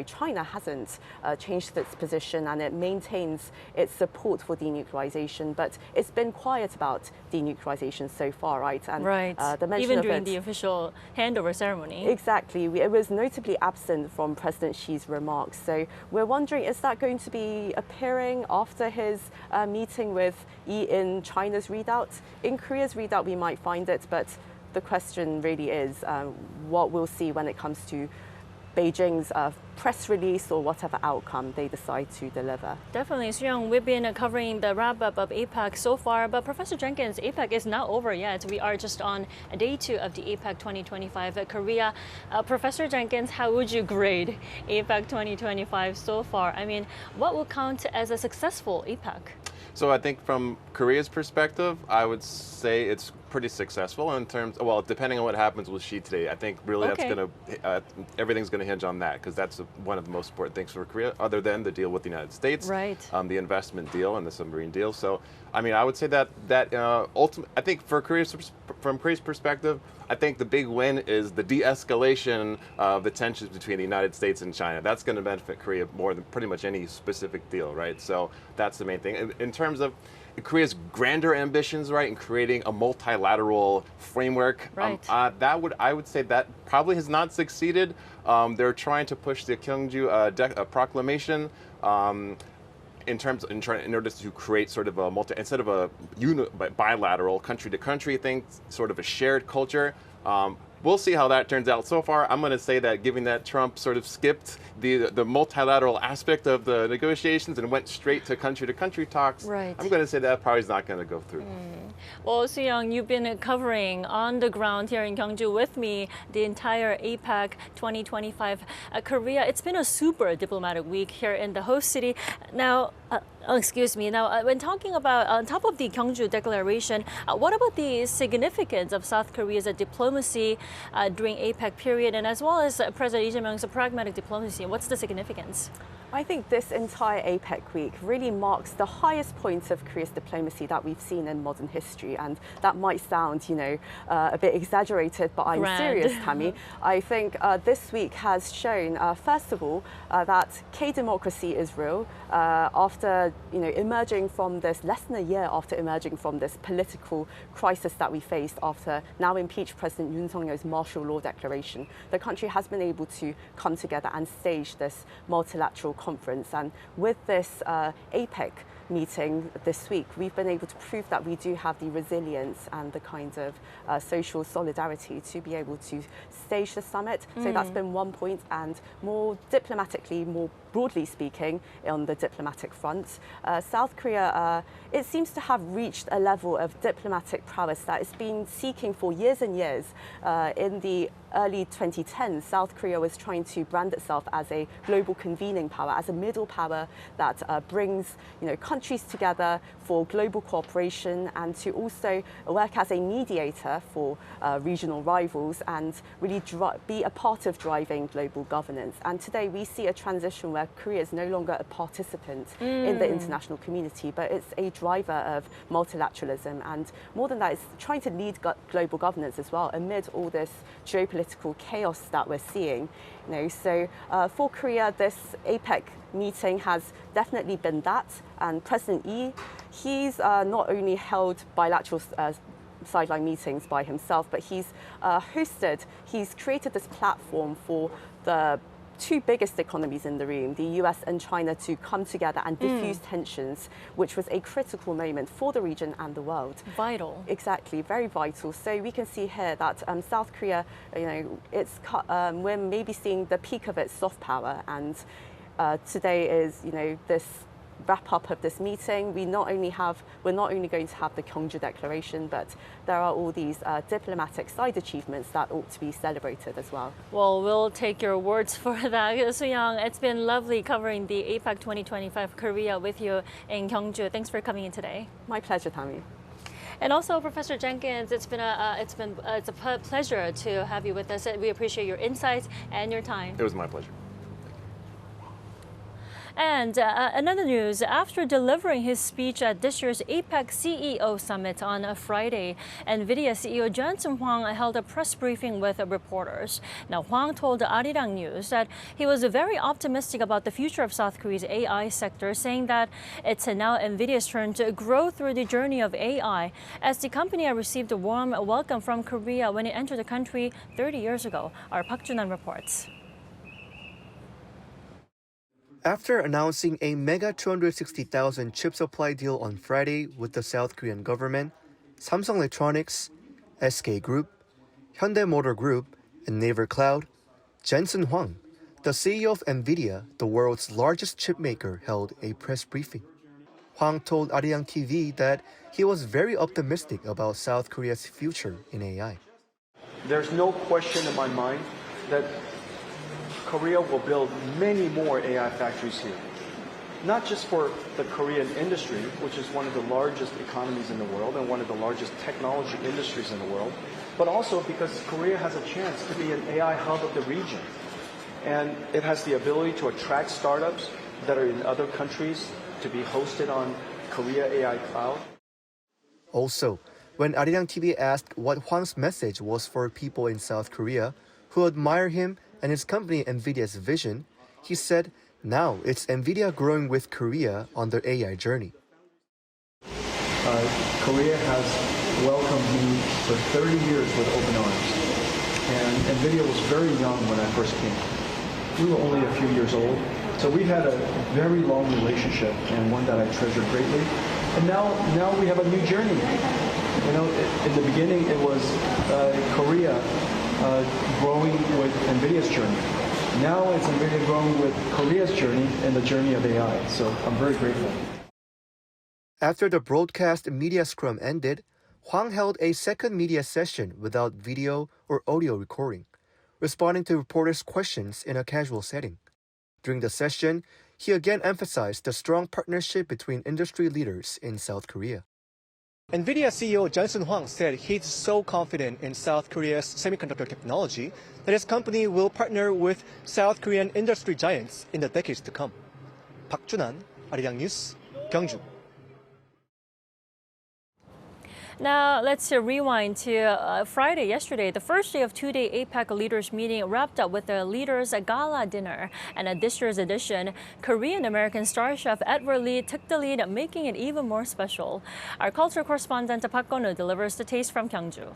China hasn't changed its position, and it maintains its support for denuclearization. But it's been quiet about denuclearization so far, right? And the mention even of during the official handover ceremony. Exactly. It was notably absent from President Xi's remarks. So we're wondering, is that going to be appearing after his meeting with Yi in China's readout? In Korea's readout, we might find it, but the question really is what we'll see when it comes to Beijing's press release or whatever outcome they decide to deliver. Definitely, Soo-young, we've been covering the wrap-up of APEC so far, but Professor Jenkins, APEC is not over yet. We are just on day 2 of the APEC 2025 Korea. Professor Jenkins, how would you grade APEC 2025 so far? I mean, what will count as a successful APEC? So I think from Korea's perspective, I would say it's pretty successful in terms, well, depending on what happens with Xi today, I think really Okay. that's going to, everything's going to hinge on that, because that's one of the most important things for Korea, other than the deal with the United States, Right. The investment deal and the submarine deal. So, I mean, I would say that ultimately, I think from Korea's perspective, I think the big win is the de-escalation of the tensions between the United States and China. That's going to benefit Korea more than pretty much any specific deal, right? So that's the main thing. In terms of Korea's grander ambitions, right, in creating a multilateral framework, Right. I would say that probably has not succeeded. They're trying to push the Gyeongju proclamation. In order to create sort of a instead of a bilateral country-to-country thing, sort of a shared culture. We'll see how that turns out. So far, I'm going to say that given that Trump sort of skipped the multilateral aspect of the negotiations and went straight to country talks, Right. I'm going to say that probably is not going to go through. Well, Soo-young, you've been covering on the ground here in Gyeongju with me the entire APEC 2025 Korea. It's been a super diplomatic week here in the host city. Now, when talking about on top of the Gyeongju Declaration, what about the significance of South Korea's diplomacy during APEC period, and as well as President Lee Jae-myung's pragmatic diplomacy? What's the significance? I think this entire APEC week really marks the highest point of Korea's diplomacy that we've seen in modern history. And that might sound, a bit exaggerated, but I'm Grand. serious, Tammy. I think this week has shown, first of all, that K-democracy is real. After, emerging from this, less than a year after emerging from this political crisis that we faced after now impeached President Yoon Suk-yeol's martial law declaration, the country has been able to come together and stage this multilateral conference. And with this APEC meeting this week, we've been able to prove that we do have the resilience and the kind of social solidarity to be able to stage the summit. So that's been one point. And more diplomatically, more broadly speaking, on the diplomatic front, South Korea, it seems to have reached a level of diplomatic prowess that it's been seeking for years and years. In the early 2010s, South Korea was trying to brand itself as a global convening power, as a middle power that brings countries together for global cooperation, and to also work as a mediator for regional rivals and really be a part of driving global governance. And today we see a transition where Korea is no longer a participant in the international community, but it's a driver of multilateralism, and more than that, it's trying to lead global governance as well amid all this geopolitical chaos that we're seeing. So for Korea, this APEC meeting has definitely been that, and President Lee, he's not only held bilateral sideline meetings by himself, but he's created this platform for the two biggest economies in the room, the US and China, to come together and diffuse tensions, which was a critical moment for the region and the world. Vital. Exactly, very vital. So we can see here that South Korea, we're maybe seeing the peak of its soft power, and today is, this wrap up of this meeting. We're not only going to have the Gyeongju Declaration, but there are all these diplomatic side achievements that ought to be celebrated as well. Well, we'll take your words for that. Soo-young, it's been lovely covering the APEC 2025 Korea with you in Gyeongju. Thanks for coming in today. My pleasure, Tammy. And also, Professor Jenkins, it's a pleasure to have you with us. We appreciate your insights and your time. It was my pleasure. And another news, after delivering his speech at this year's APEC CEO Summit on Friday, NVIDIA CEO Jensen Huang held a press briefing with reporters. Now, Huang told Arirang News that he was very optimistic about the future of South Korea's AI sector, saying that it's now NVIDIA's turn to grow through the journey of AI, as the company received a warm welcome from Korea when it entered the country 30 years ago. Our Park Junan reports. After announcing a mega 260,000 chip supply deal on Friday with the South Korean government, Samsung Electronics, SK Group, Hyundai Motor Group, and Naver Cloud, Jensen Huang, the CEO of NVIDIA, the world's largest chip maker, held a press briefing. Huang told Arirang TV that he was very optimistic about South Korea's future in AI. There's no question in my mind that Korea will build many more AI factories here. not just for the Korean industry, which is one of the largest economies in the world and one of the largest technology industries in the world, but also because Korea has a chance to be an AI hub of the region. And it has the ability to attract startups that are in other countries to be hosted on Korea AI Cloud. Also, when Arirang TV asked what Huang's message was for people in South Korea who admire him and his company NVIDIA's vision, he said, now it's NVIDIA growing with Korea on their AI journey. Korea has welcomed me for 30 years with open arms. And NVIDIA was very young when I first came. We were only a few years old. So we had a very long relationship and one that I treasure greatly. And now we have a new journey. You know, in the beginning it was Korea growing with NVIDIA's journey. Now it's NVIDIA growing with Korea's journey and the journey of AI. So I'm very grateful. After the broadcast media scrum ended, Huang held a second media session without video or audio recording, responding to reporters' questions in a casual setting. During the session, he again emphasized the strong partnership between industry leaders in South Korea. NVIDIA CEO Jensen Huang said he's so confident in South Korea's semiconductor technology that his company will partner with South Korean industry giants in the decades to come. Park Junan, Arirang News, Gyeongju. Now, let's rewind to Friday, yesterday. The first day of two-day APEC leaders meeting wrapped up with the leaders' Gala Dinner. And at this year's edition, Korean-American star chef Edward Lee took the lead, making it even more special. Our culture correspondent Park Gonu delivers the taste from Gyeongju.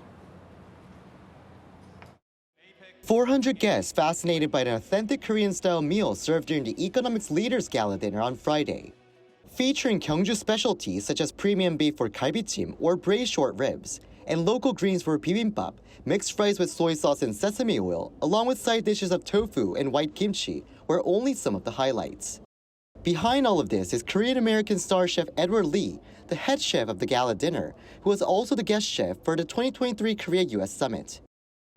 400 guests fascinated by an authentic Korean-style meal served during the Economics Leaders Gala Dinner on Friday. Featuring Gyeongju specialties such as premium beef for galbichim or braised short ribs, and local greens for bibimbap, mixed rice with soy sauce and sesame oil, along with side dishes of tofu and white kimchi, were only some of the highlights. Behind all of this is Korean-American star chef Edward Lee, the head chef of the gala dinner, who was also the guest chef for the 2023 Korea-US Summit.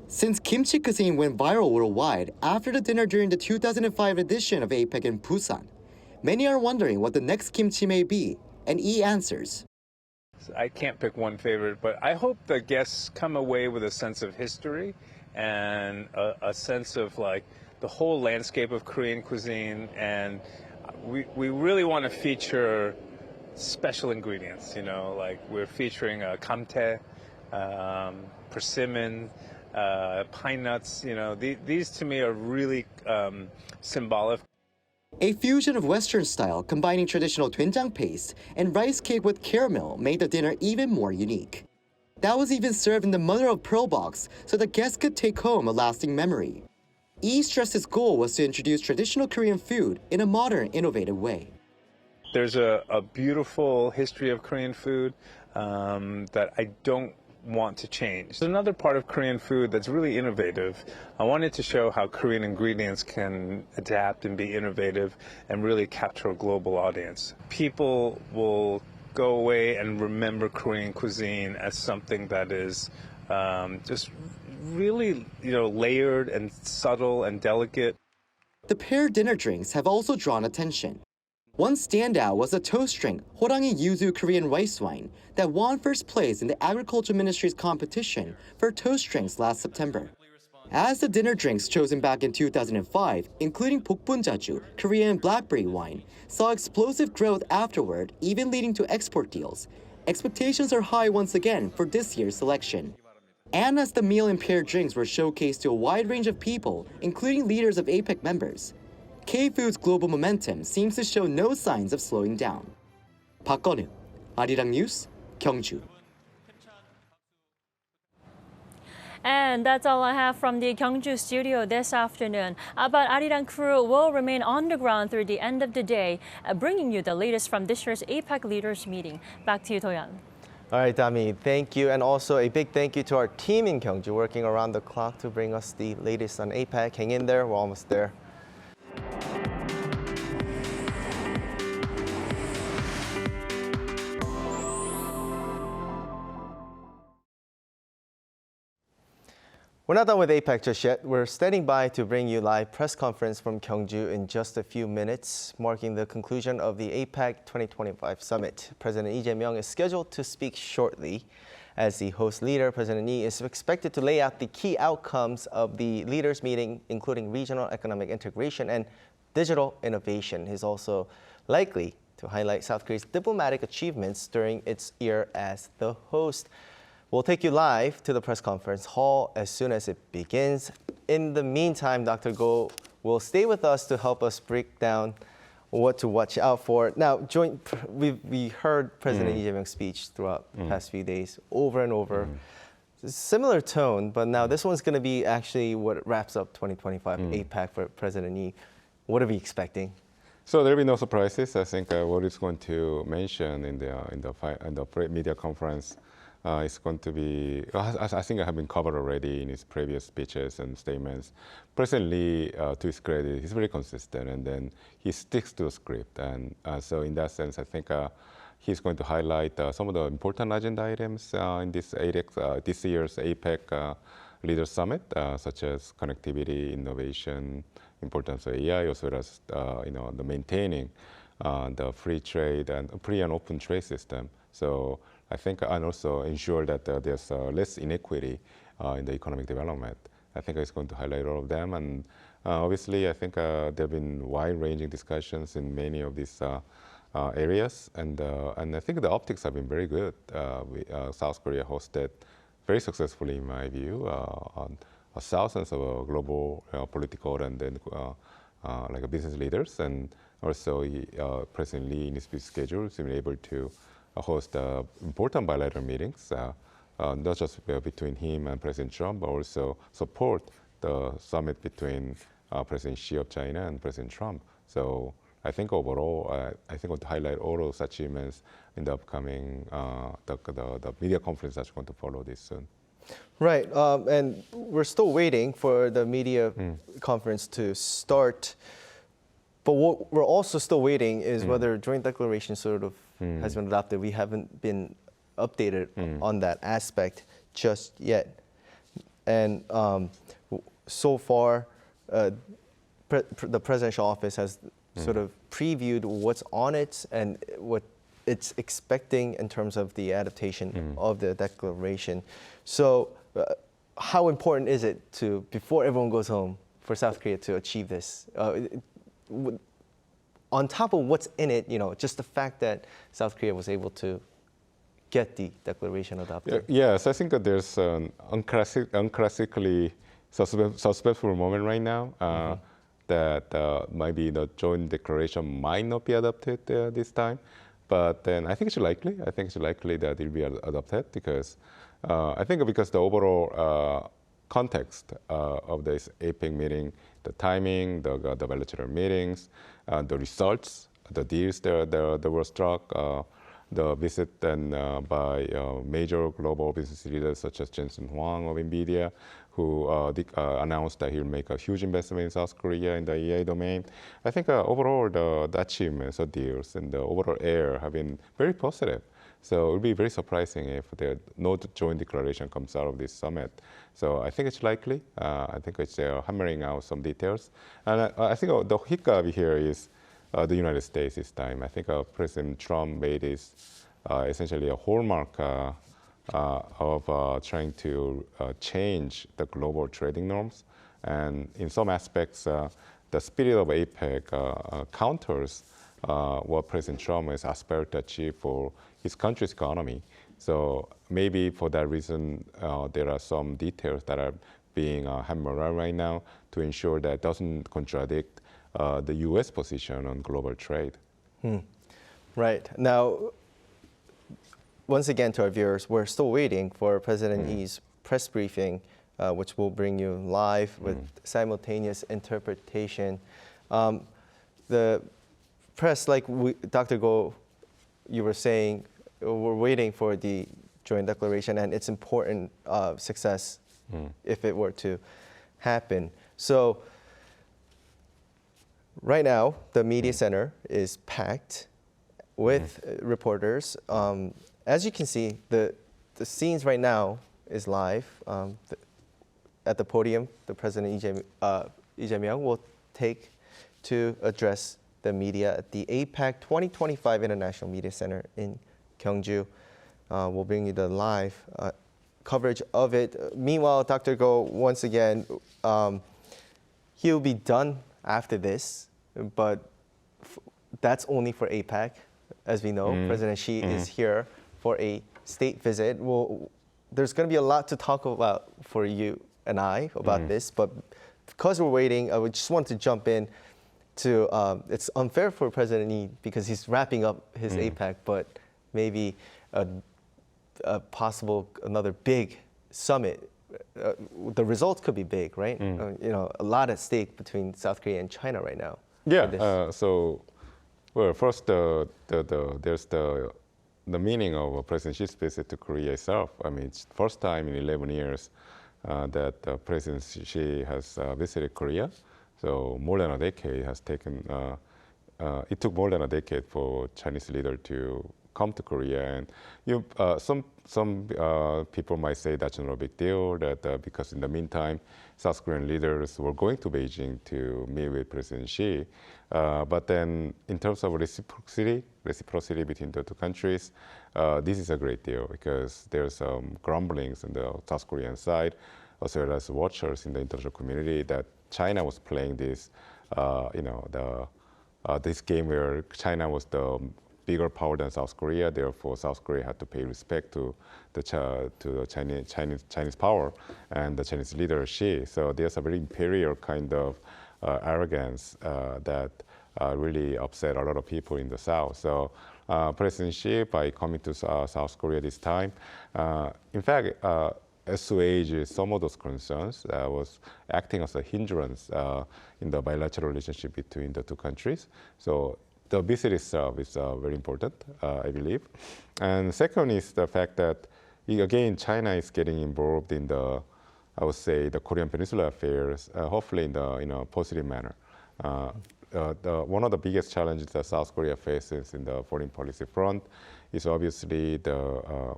Since kimchi cuisine went viral worldwide after the dinner during the 2005 edition of APEC in Busan, many are wondering what the next kimchi may be, and E answers. I can't pick one favorite, but I hope the guests come away with a sense of history and a sense of like the whole landscape of Korean cuisine, and we really want to feature special ingredients, you know, like we're featuring kamtae, persimmon, pine nuts, you know, these to me are really symbolic. A fusion of Western style combining traditional doenjang paste and rice cake with caramel made the dinner even more unique. That was even served in the mother-of-pearl box so the guests could take home a lasting memory. Yi stressed his goal was to introduce traditional Korean food in a modern, innovative way. There's a beautiful history of Korean food that I don't want to change. There's another part of Korean food that's really innovative. I wanted to show how Korean ingredients can adapt and be innovative and really capture a global audience. People will go away and remember Korean cuisine as something that is just really, you know, layered and subtle and delicate. The paired dinner drinks have also drawn attention. One standout was the toast drink, Horangi Yuzu Korean rice wine, that won first place in the Agriculture Ministry's competition for toast drinks last September. As the dinner drinks chosen back in 2005, including Bokbunjaju, Korean blackberry wine, saw explosive growth afterward, even leading to export deals, expectations are high once again for this year's selection. And as the meal and paired drinks were showcased to a wide range of people, including leaders of APEC members, K-Food's global momentum seems to show no signs of slowing down. Park Gonu, Arirang News, Gyeongju. And that's all I have from the Gyeongju studio this afternoon. But Arirang crew will remain on the ground through the end of the day, bringing you the latest from this year's APEC leaders meeting. Back to you, Toyeon. All right, Dami, thank you. And also a big thank you to our team in Gyeongju working around the clock to bring us the latest on APEC. Hang in there, we're almost there. We're not done with APEC just yet. We're standing by to bring you live press conference from Gyeongju in just a few minutes, marking the conclusion of the APEC 2025 summit. President Lee Jae-myung is scheduled to speak shortly. As the host leader, President Lee is expected to lay out the key outcomes of the leaders' meeting, including regional economic integration and digital innovation. He's also likely to highlight South Korea's diplomatic achievements during its year as the host. We'll take you live to the press conference hall as soon as it begins. In the meantime, Dr. Go will stay with us to help us break down what to watch out for. Now, we heard President Lee Jae-myung's speech throughout the past few days, over and over. Similar tone, but now this one's going to be actually what wraps up 2025 APEC for President Lee. What are we expecting? So there'll be no surprises. I think what he's going to mention in the media conference is going to be, I think I have been covered already in his previous speeches and statements. President Lee, to his credit, he's very consistent, and then he sticks to the script. And so in that sense, I think he's going to highlight some of the important agenda items in this year's APEC Leaders Summit, such as connectivity, innovation, importance of AI, as well as the maintaining the free trade and free and open trade system. So I think, and also ensure that there's less inequity in the economic development. I think it's going to highlight all of them. And obviously, I think there have been wide-ranging discussions in many of these areas. And I think the optics have been very good. South Korea hosted very successfully, in my view, thousands of global political and then like business leaders. And also, President Lee, in his busy schedule, has been able to host important bilateral meetings, not just between him and President Trump, but also support the summit between President Xi of China and President Trump. So I think overall, I think I want to highlight all those achievements in the upcoming the media conference that's going to follow this soon. Right, and we're still waiting for the media conference to start. But what we're also still waiting is whether joint declaration sort of has been adopted. We haven't been updated on that aspect just yet. And so far, the presidential office has sort of previewed what's on it and what it's expecting in terms of the adaptation of the declaration. So how important is it to, before everyone goes home, for South Korea to achieve this? On top of what's in it, just the fact that South Korea was able to get the declaration adopted. Yes, I think that there's an unclassically suspenseful moment right now that maybe the joint declaration might not be adopted this time. But then I think it's likely. I think it's likely that it will be adopted because I think because the overall context of this APEC meeting, the timing, the bilateral meetings, the results, the deals that were struck, the visit by major global business leaders such as Jensen Huang of NVIDIA, who announced that he'll make a huge investment in South Korea in the AI domain. I think overall the achievements of deals and the overall air have been very positive. So it would be very surprising if no joint declaration comes out of this summit. So I think it's likely. I think it's hammering out some details. And I think the hiccup here is the United States this time. I think President Trump made this essentially a hallmark of trying to change the global trading norms. And in some aspects, the spirit of APEC counters what President Trump has aspired to achieve for his country's economy. So maybe for that reason, there are some details that are being hammered out right now to ensure that it doesn't contradict the U.S. position on global trade. Right. Now, once again, to our viewers, we're still waiting for President Lee's press briefing, which will bring you live with simultaneous interpretation. The press, like Dr. Go, you were saying, we're waiting for the joint declaration and its important success if it were to happen. So right now, the media center is packed with reporters. As you can see, the scenes right now is live. at the podium, the President Lee Jae-myung will take to address the media at the APEC 2025 International Media Center in Gyeongju. We'll bring you the live coverage of it. Meanwhile, Dr. Go, once again, he'll be done after this, but that's only for APEC. As we know, President Xi is here for a state visit. Well, there's going to be a lot to talk about for you and I about this, but because we're waiting, I would just want to jump in to, it's unfair for President Lee because he's wrapping up his APEC, but maybe a possible another big summit. The results could be big, right? A lot at stake between South Korea and China right now. Yeah. Well, first, there's the meaning of President Xi's visit to Korea itself. I mean, it's the first time in 11 years that President Xi has visited Korea. So more than a decade has taken. It took more than a decade for Chinese leader to come to Korea, and some people might say that's not a big deal. That because in the meantime, South Korean leaders were going to Beijing to meet with President Xi. But then, in terms of reciprocity between the two countries, this is a great deal because there's some grumblings on the South Korean side, as well as watchers in the international community, that China was playing this, this game where China was the bigger power than South Korea. Therefore, South Korea had to pay respect to the Chinese power and the Chinese leader Xi. So there's a very imperial kind of arrogance that really upset a lot of people in the South. So President Xi, by coming to South Korea this time, in fact, assuaged some of those concerns, was acting as a hindrance in the bilateral relationship between the two countries. So the visit itself is very important, I believe. And second is the fact that, again, China is getting involved in the, I would say, the Korean Peninsula affairs, hopefully in a positive manner. One of the biggest challenges that South Korea faces in the foreign policy front is obviously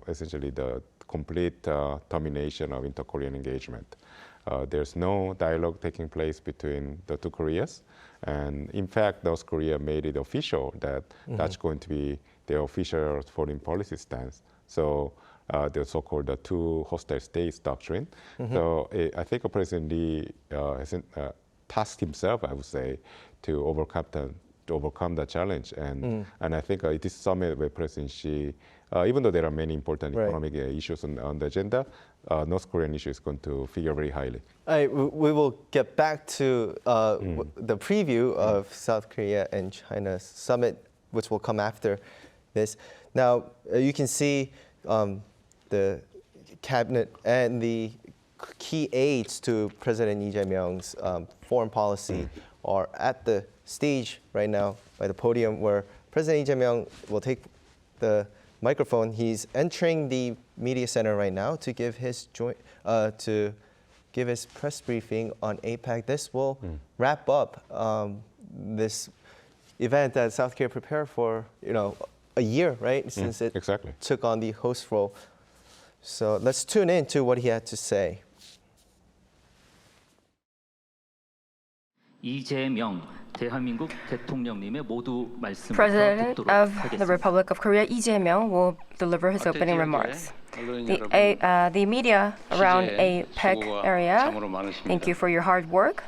essentially the complete termination of inter-Korean engagement. There's no dialogue taking place between the two Koreas. And in fact, North Korea made it official that that's going to be their official foreign policy stance. So the so-called the two hostile states doctrine. So I think President Lee has tasked himself, I would say, to overcome the challenge. And I think this summit with President Xi, even though there are many important economic issues on the agenda, North Korean issue is going to figure very highly. We will get back to the preview of South Korea and China's summit, which will come after this. Now, you can see the cabinet and the key aides to President Lee Jae-myung's foreign policy are at the stage right now by the podium where President Lee Jae-myung will take the microphone. He's entering the media center right now to give his press briefing on APEC. This will wrap up this event that South Korea prepared for, a year, right, since it took on the host role. So let's tune in to what he had to say. President of the Republic of Korea, Lee Jae-myung, will deliver his opening remarks. The media around APEC area, thank you for your hard work.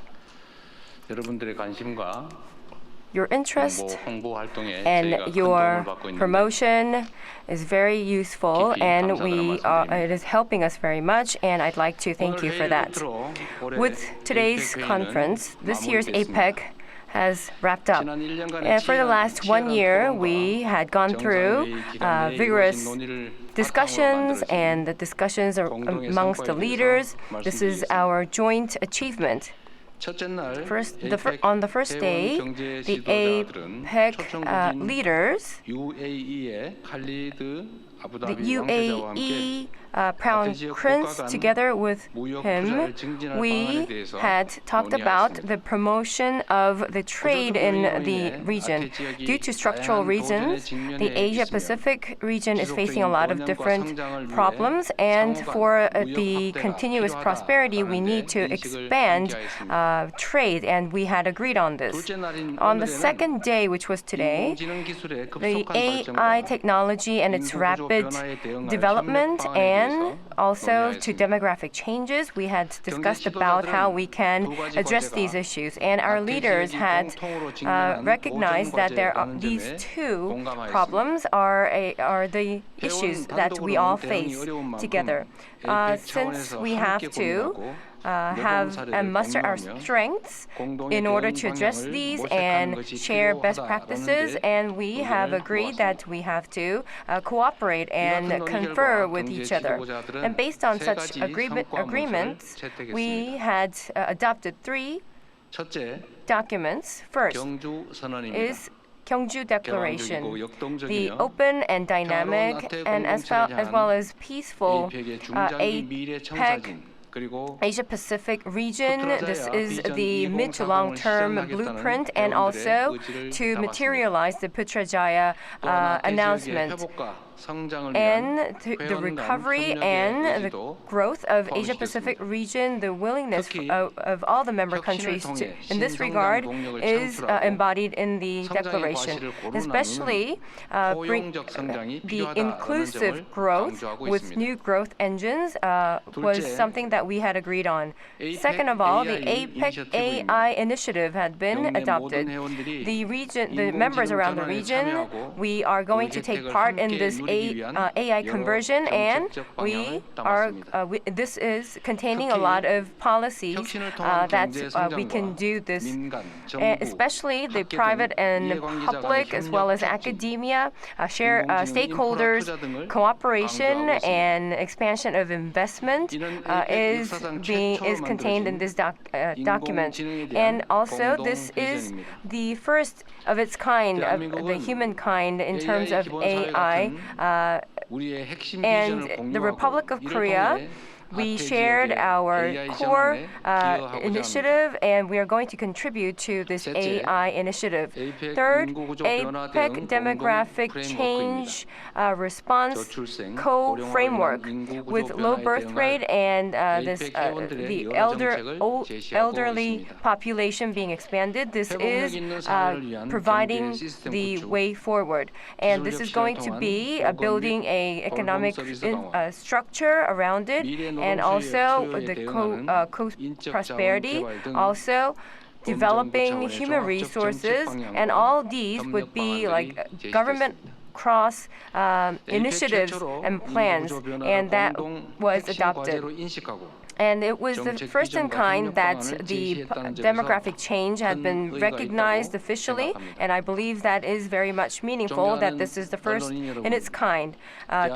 Your interest and your promotion is very useful, and it is helping us very much, and I'd like to thank you for that. With today's conference, this year's APEC has wrapped up. And for the last 1 year, we had gone through vigorous discussions, and the discussions are amongst the leaders. This is our joint achievement. On the first day, the APEC leaders the UAE Crown Prince, together with him, we had talked about the promotion of the trade in the region. Due to structural reasons, the Asia-Pacific region is facing a lot of different problems, and for the continuous prosperity, we need to expand trade, and we had agreed on this. On the second day, which was today, the AI technology and its rapid development, and also to demographic changes, we had discussed about how we can address these issues. And our leaders had recognized that these two problems are the issues that we all face together. Since we have to have and muster our strengths in order to address these and share best practices, and we have agreed that we have to cooperate and confer with each other. And based on such agreements, we had adopted 3 documents. First is Gyeongju Declaration, the open and dynamic and as well as peaceful APEC Asia-Pacific region. This is the mid to long-term blueprint, and also to materialize the Putrajaya announcement. And the recovery and the growth of Asia-Pacific region, the willingness of all the member countries in this regard is embodied in the declaration. Especially the inclusive growth with new growth engines was something that we had agreed on. Second of all, the APEC AI initiative had been adopted. The members around the region, we are going to take part in this AI conversion, and this is containing a lot of policies that we can do this, especially the private and public as well as academia, stakeholders, cooperation and expansion of investment is contained in this document. And also this is the first of its kind of the humankind in terms of AI. And the Republic of Korea, we shared our core initiative, and we are going to contribute to this AI initiative. Third, APEC demographic change response co-framework with low birth rate and the elderly population being expanded. This is providing the way forward, and this is going to be building an economic structure around it, and also the co-prosperity, also developing human resources, and all these would be like government cross initiatives and plans, and that was adopted. And it was the first in kind that the demographic change had been recognized officially, and I believe that is very much meaningful that this is the first in its kind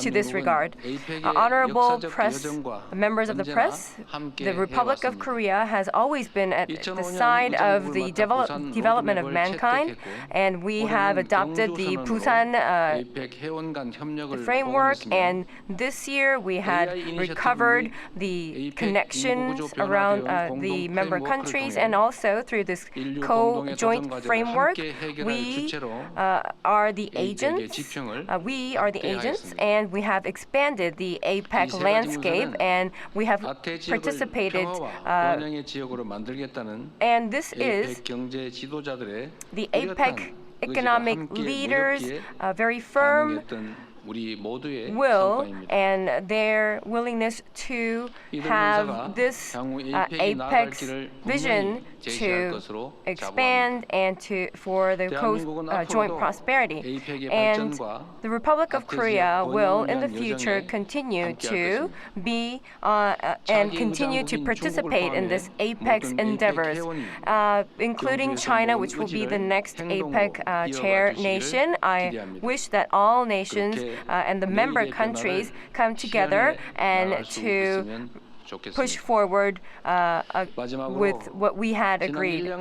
to this regard. Honorable press, members of the press, the Republic of Korea has always been at the side of the development of mankind, and we have adopted the Busan framework, and this year we had recovered the connections around the member countries, and also through this joint framework, we are the agents. And we have expanded the APEC landscape, and we have participated. And this is the APEC economic leaders' very firm will and their willingness to have this APEC's vision to expand and for the joint prosperity. And the Republic of Korea will in the future continue to be and continue to participate in this APEC's endeavors, including China, which will be the next APEC chair nation. I wish that all nations and the member countries come together and to push forward with what we had agreed.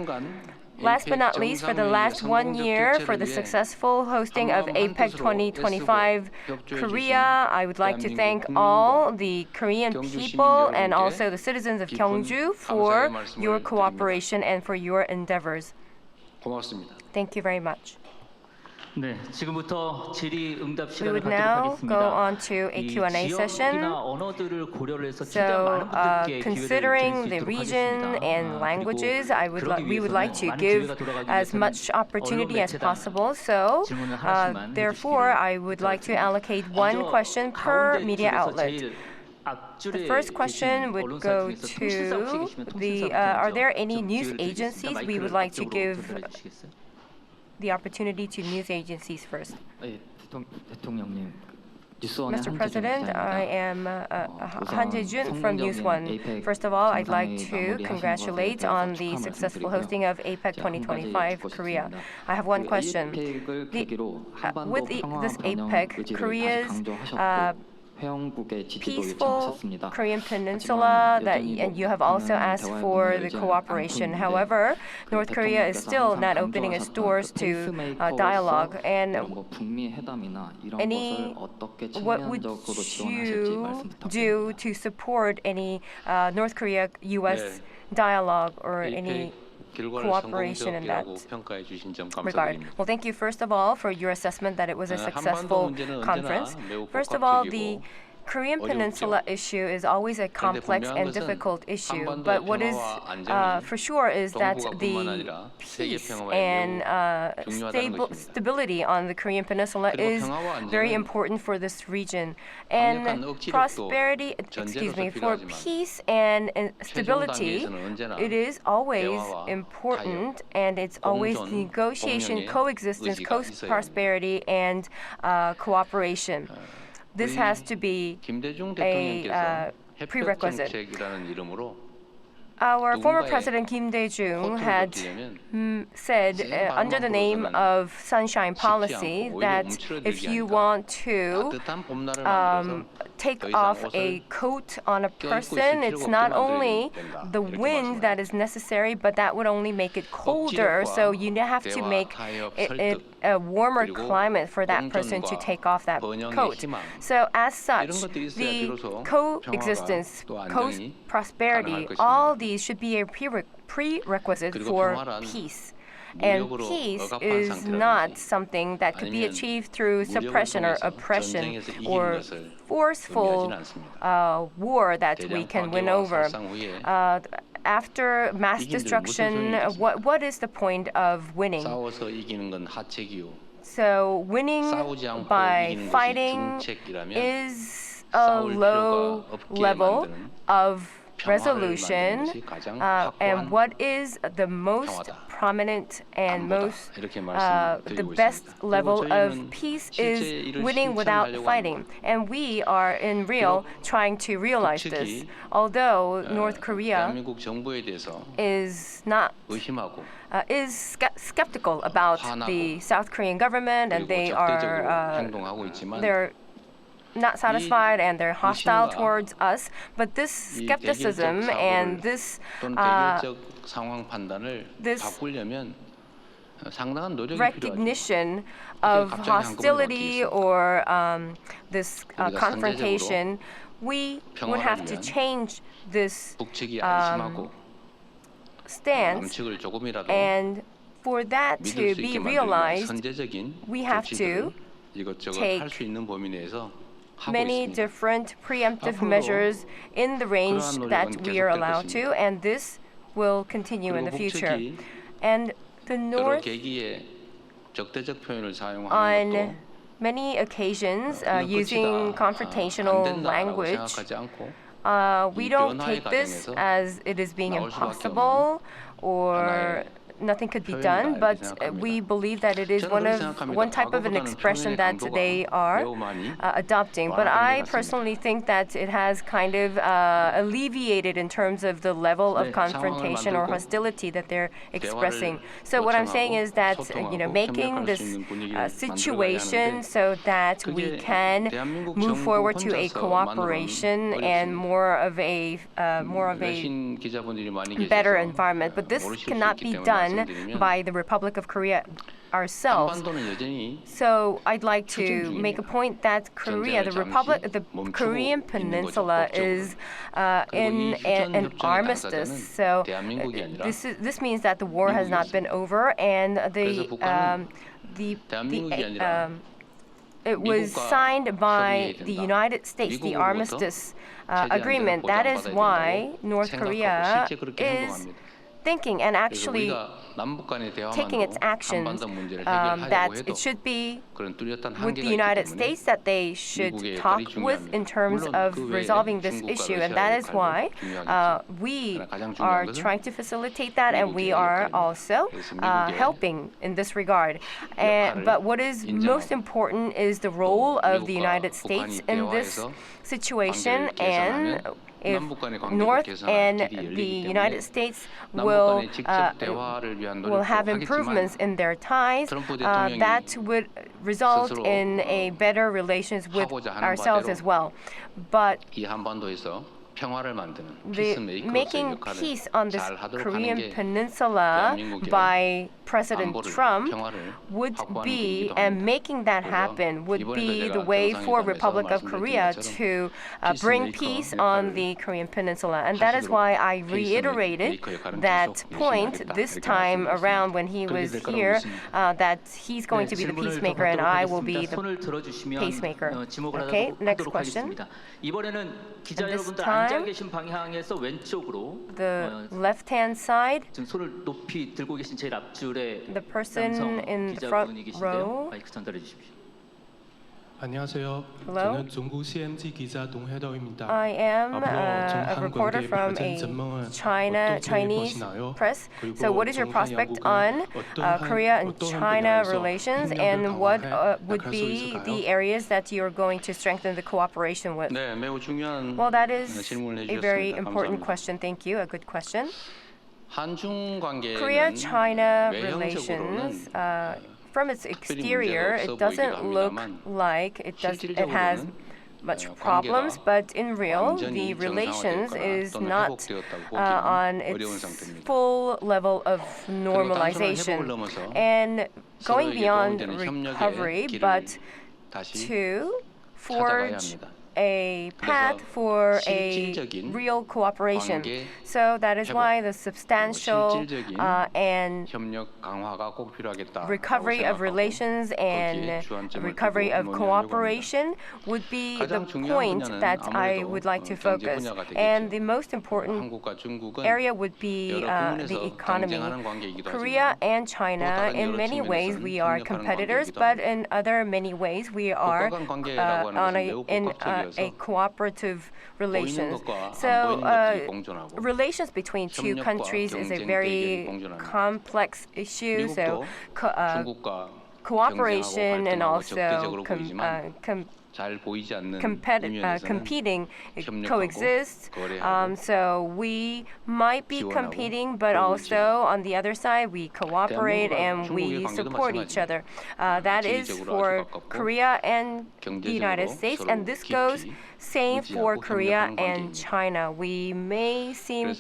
Last but not least, for the last 1 year, for the successful hosting of APEC 2025 Korea, I would like to thank all the Korean people and also the citizens of Gyeongju for your cooperation and for your endeavors. Thank you very much. 네, 지금부터 질의 응답 We 시간을 would 갖도록 now 하겠습니다. go on to a Q&A session. 지역이나 언어들을 고려를 해서 최대한 많은 So, 분들께 기회를 드릴 수 considering the 있도록 region 하겠습니다. and languages, we would like to 많은 give 기회가 돌아가기 as 위해서는 much opportunity as 언론 매체당 possible. So, 질문을 하나씩만 therefore, 해주시기를 I would like to allocate one 먼저 question per 가운데 media 줄에서 outlet. 제일 앞줄에 The first question 계신 would 언론사 go 중에서 통신사 혹시 to 계시면 the, 통신사부터 are 먼저 there any 좀 news 기회를 agencies 드리겠습니다. we would 마이크를 like to 앞쪽으로 give 전달해 주시겠어요? the opportunity to news agencies first? 대통령님. Mr. President, I am Han Jae-jun from News One. First of all, I'd like to congratulate on the successful hosting of APEC 2025 Korea. I have one question. With this APEC, Korea's peaceful Korean Peninsula, and you have also asked for the cooperation. However, North Korea is still not opening its doors to dialogue. And what would you do to support any North Korea-U.S. dialogue or any cooperation in that regard? Well, thank you first of all for your assessment that it was a successful conference. First of all, the Korean Peninsula issue is always a complex and difficult issue, but what is for sure is that the peace and stability on the Korean Peninsula is very important for this region. And prosperity, for peace and stability, it is always important, and it's always negotiation, coexistence, co-prosperity, and cooperation. This has to be a prerequisite. Our former President Kim Dae-jung had said under the name of Sunshine Policy that if you want to take off a coat on a person, it's not only the wind that is necessary, but that would only make it colder. So you have to make it a warmer climate for that person to take off that coat. So as such, the coexistence, prosperity, all these should be a prerequisite for peace. And peace is not something that could be achieved through suppression or oppression or forceful war that we can win over. After mass destruction, what is the point of winning? So winning by fighting is a low level of resolution, and what is the most prominent and the best level of peace is winning without fighting. And we are in real trying to realize this. Although North Korea is not is skeptical about the South Korean government, and they're not satisfied and they're hostile towards us, but this skepticism and this recognition of hostility or this confrontation, we would have to change this stance, and for that to be realized, we have to take many different preemptive measures in the range that we are allowed to, and this will continue in the future. And the North, on many occasions, using confrontational language, we don't take this as it is being impossible or nothing could be done, but we believe that it is one type of an expression that they are adopting. But I personally think that it has kind of alleviated in terms of the level of confrontation or hostility that they're expressing. So what I'm saying is that making this situation so that we can move forward to a cooperation and more of a better environment. But this cannot be done done by the Republic of Korea ourselves. So I'd like to make a point that Korea, the Korean Peninsula, is in an armistice. So this means that the war has not been over, and it was signed by the United States, the armistice agreement. That is why North Korea is thinking and actually taking its actions that it should be with the United States that they should talk with in terms of resolving this issue. And that is why we are trying to facilitate that, and we are also helping in this regard. But what is most important is the role of the United States in this situation, and if North and the United States will have improvements in their ties, that would result in a better relations with ourselves as well. But making peace on this Korean Peninsula by President Trump would be, and making that happen would be the way for Republic of Korea to bring peace on the Korean Peninsula. And that is why I reiterated that point this time around when he was here, that he's going to be the peacemaker and I will be the pacemaker. Okay, next question. And this time, the left-hand side, the person in the front row. 안녕하세요. Hello. 저는 중국 CMG 기자 동해덕입니다. I am a reporter from a Chinese press. So what is your prospect on Korea and China relations, and what would be the areas that you're going to strengthen the cooperation with? Well, that is a very important question. Thank you. A good question. Korea-China relations, from its exterior, it doesn't look like it has much problems, but in real, the relations is not on its full level of normalization. And going beyond recovery, but to forge a path for a real cooperation. So that is why the substantial and recovery of relations and recovery of cooperation would be the point that I would like to focus. And the most important area would be the economy. Korea and China, in many ways, we are competitors, but in other many ways, we are in a cooperative relations. So relations between two countries is a very complex issue. So cooperation and also competing coexist. So we might be competing, but also on the other side, we cooperate and we support each other. That is for Korea and the United States, and this goes same for Korea and China. We may seem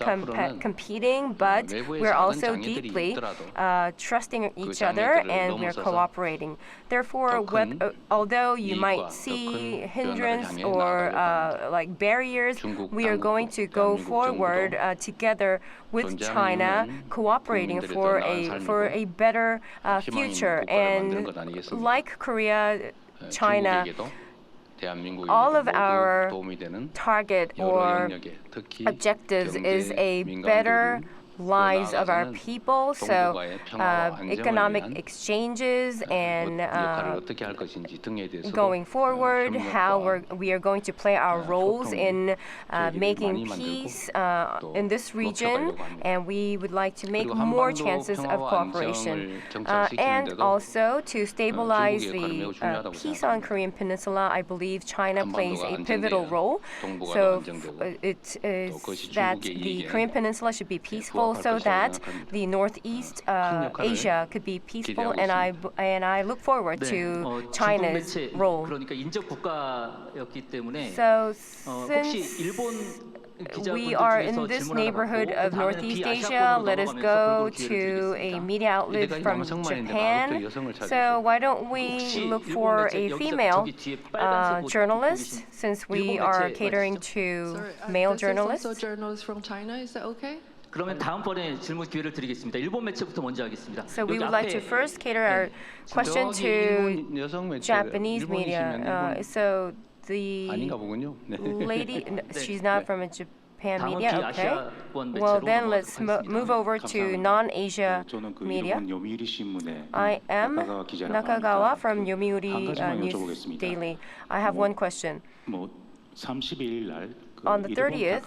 competing, but we're also deeply trusting each other and we're cooperating. Therefore, although you might see hindrance or like barriers, we are going to go forward together with China, cooperating for a better future. And like Korea, China, all of our target or objectives is a better lives of our people, so economic exchanges and going forward, how we are going to play our roles in making peace in this region, and we would like to make more chances of cooperation. And also to stabilize the peace on Korean Peninsula, I believe China plays a pivotal role. So it is that the Korean Peninsula should be peaceful, so that the Northeast Asia could be peaceful, and I look forward to China's role. So since we are in this neighborhood of Northeast Asia. Let us go to a media outlet from Japan. So why don't we look for a female journalist, since we are catering to male journalists? Also journalists from China, is that okay? 그러면 다음번에 질문 기회를 드리겠습니다. 일본 매체부터 먼저 하겠습니다. So we would like to first cater our question to Japanese media. So the lady, she's not from a Japan media, okay? Well, then let's move over to non-Asia media. I am Nakagawa from Yomiuri News Daily. I have one question. On the 30th,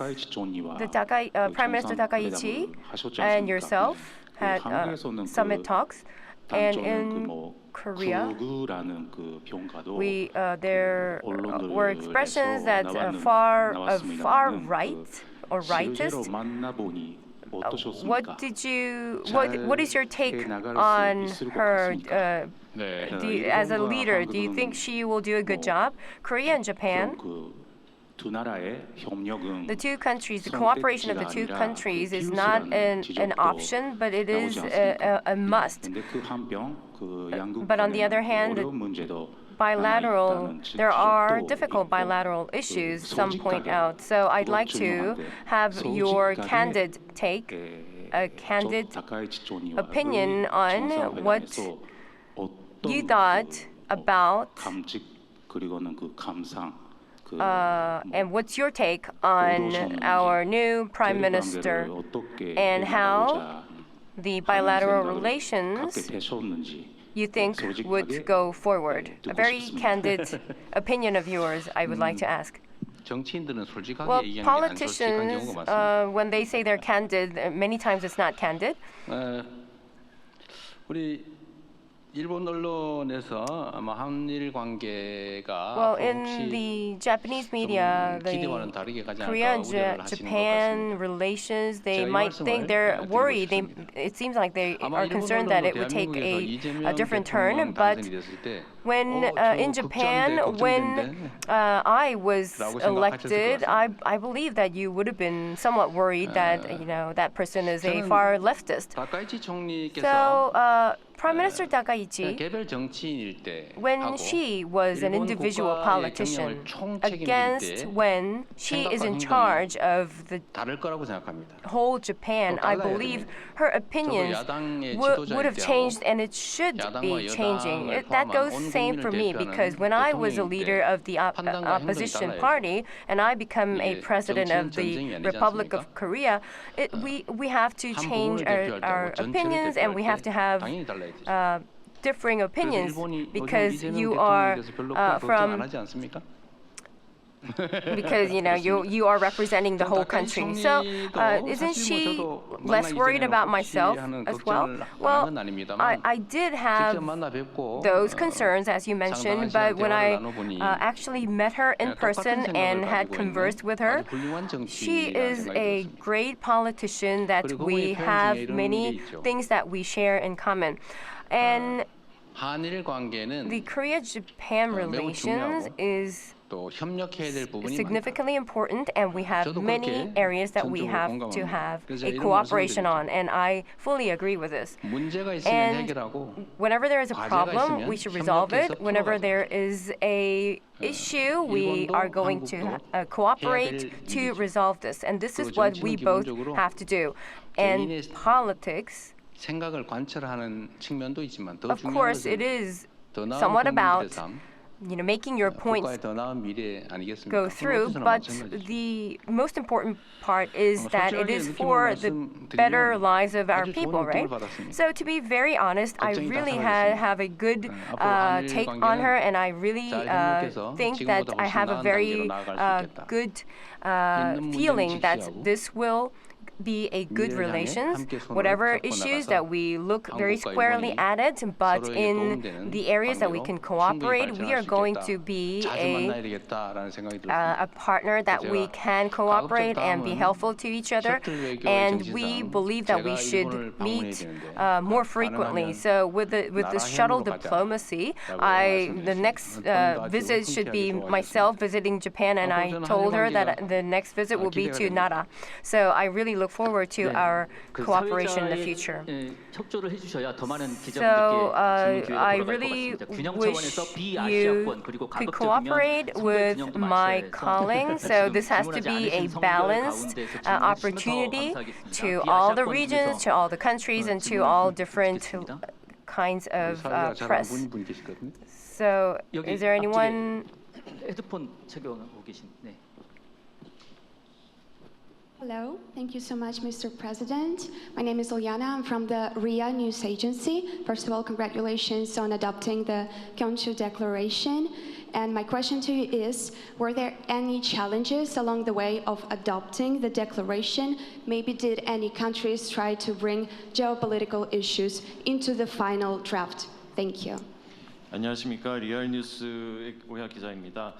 Prime Minister Takaichi and yourself had summit talks, and in Korea, there were expressions that far right or rightist. What is your take on her as a leader? Do you think she will do a good job? Korea and Japan, the two countries, the cooperation of the two countries is not an option, but it is a must. But on the other hand, there are difficult bilateral issues, some point out. So I'd like to have your candid take, a candid opinion on what you thought about and what's your take on our new Prime Minister and how the bilateral relations you think would go forward? A very candid opinion of yours, I would like to ask. Well, politicians, when they say they're candid, many times it's not candid. Well, in the Japanese media, the Korea and Japan relations, they might think they're worried. It seems like they are concerned that it would take a different turn. But when in Japan, when I was elected, I believe that you would have been somewhat worried that that person is a far leftist. So Prime Minister Takaichi, when she was an individual politician, against when she is in charge of the whole Japan, I believe her opinions would have changed, and it should be changing. That goes same for me, because when I was a leader of the opposition party and I become a president of the Republic of Korea, we have to change our opinions, and we have to have differing opinions, because you are because you are representing the whole country. So isn't she less worried about myself as well? Well, I did have those concerns, as you mentioned, but when I actually met her in person and had conversed with her, she is a great politician that we have many things that we share in common. And the Korea-Japan relations is significantly important, and we have many areas that we have to have a cooperation on, and I fully agree with this. And whenever there is a problem, we should resolve it. Whenever there is a issue, we are going to cooperate to resolve this, and this is what we both have to do. And politics, of course, it is somewhat about making your points go through, but the most important part is that it is for the better lives of our people, right? So to be very honest, I really have a good take on her, and I really think that I have a very good feeling that this will be a good relations, whatever issues that we look very squarely at it, but in the areas that we can cooperate, we are going to be a partner that we can cooperate and be helpful to each other, and we believe that we should meet more frequently. So with the shuttle diplomacy, the next visit should be myself visiting Japan, and I told her that the next visit will be to Nara. So I really look forward to our cooperation in the future. So I really wish you could cooperate with my calling. So this has to be a balanced opportunity to all the regions, to all the countries, and to all different kinds of press. So is there anyone? Hello, thank you so much, Mr. President. My name is Ilyana. I'm from the RIA News Agency. First of all, congratulations on adopting the Gyeongju Declaration. And my question to you is, were there any challenges along the way of adopting the declaration? Maybe did any countries try to bring geopolitical issues into the final draft? Thank you. 안녕하십니까. 리얼뉴스의 오야 기자입니다.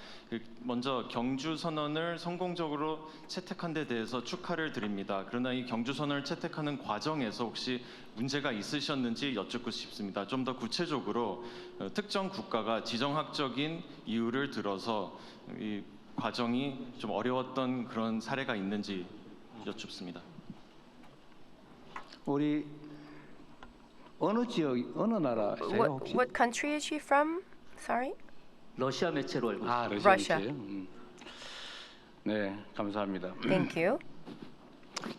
먼저 경주 선언을 성공적으로 채택한 데 대해서 축하를 드립니다. 그러나 이 경주 선언을 채택하는 과정에서 혹시 문제가 있으셨는지 여쭙고 싶습니다. 좀 더 구체적으로 특정 국가가 지정학적인 이유를 들어서 이 과정이 좀 어려웠던 그런 사례가 있는지 여쭙습니다. 우리 어느 지역, 어느 나라세요 혹시? What country is she from? Sorry? 러시아 매체로 알고 있습니다. 러시아 Russia. 매체요? 네, 감사합니다. Thank you.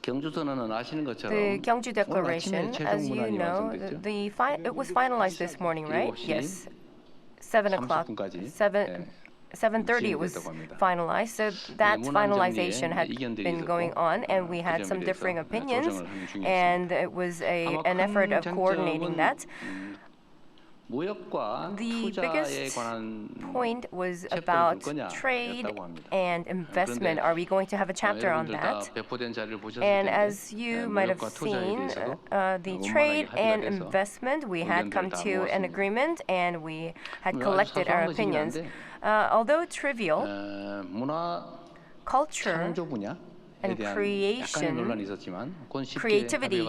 경주 선언은 아시는 것처럼 The Gyeongju 오늘 Declaration, 아침에 as 최종 you 문안이 know, 완성됐죠? it was finalized this morning, right? 7시 Yes. 7 o'clock. 30분까지. 7:30 it was finalized, so that finalization had been going on, and we had some differing opinions, and it was an effort of coordinating that. The biggest point was about trade and investment. Are we going to have a chapter on that? And as you might have seen, the trade and investment, we had come to an agreement, and we had collected our opinions. Although trivial, culture and creativity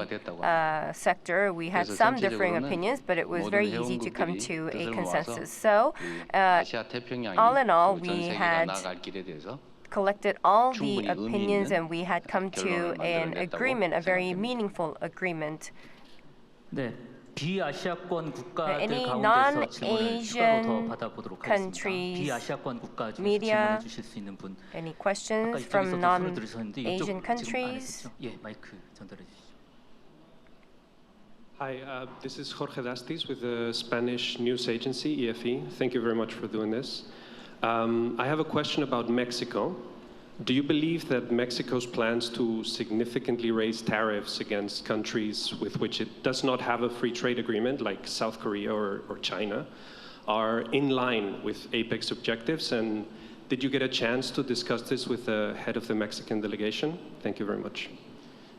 sector, we had some differing opinions, but it was very easy to come to a consensus. So, all in all, we had collected all the opinions, and we had come to an agreement, a very meaningful agreement. Any non-Asian countries, media, any questions from non-Asian countries? Hi, this is Jorge Dastis with the Spanish news agency, EFE. Thank you very much for doing this. I have a question about Mexico. Do you believe that Mexico's plans to significantly raise tariffs against countries with which it does not have a free trade agreement, like South Korea or China, are in line with APEC's objectives? And did you get a chance to discuss this with the head of the Mexican delegation? Thank you very much.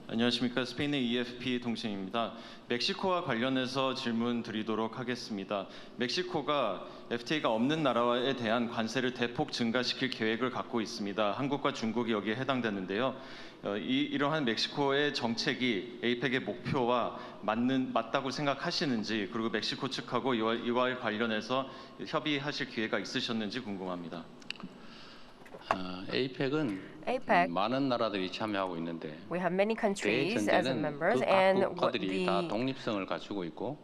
안녕하십니까. 스페인의 EFP 통신입니다. 멕시코와 관련해서 질문 드리도록 하겠습니다. 멕시코가 FTA가 없는 나라에 대한 관세를 대폭 증가시킬 계획을 갖고 있습니다. 한국과 중국이 여기에 해당되는데요. 이러한 멕시코의 정책이 APEC의 목표와 맞다고 생각하시는지, 그리고 멕시코 측하고 이와 관련해서 협의하실 기회가 있으셨는지 궁금합니다. APEC은 많은 나라들이 참여하고 있는데 We have many countries as members, and 국가들이 다 독립성을 갖추고 있고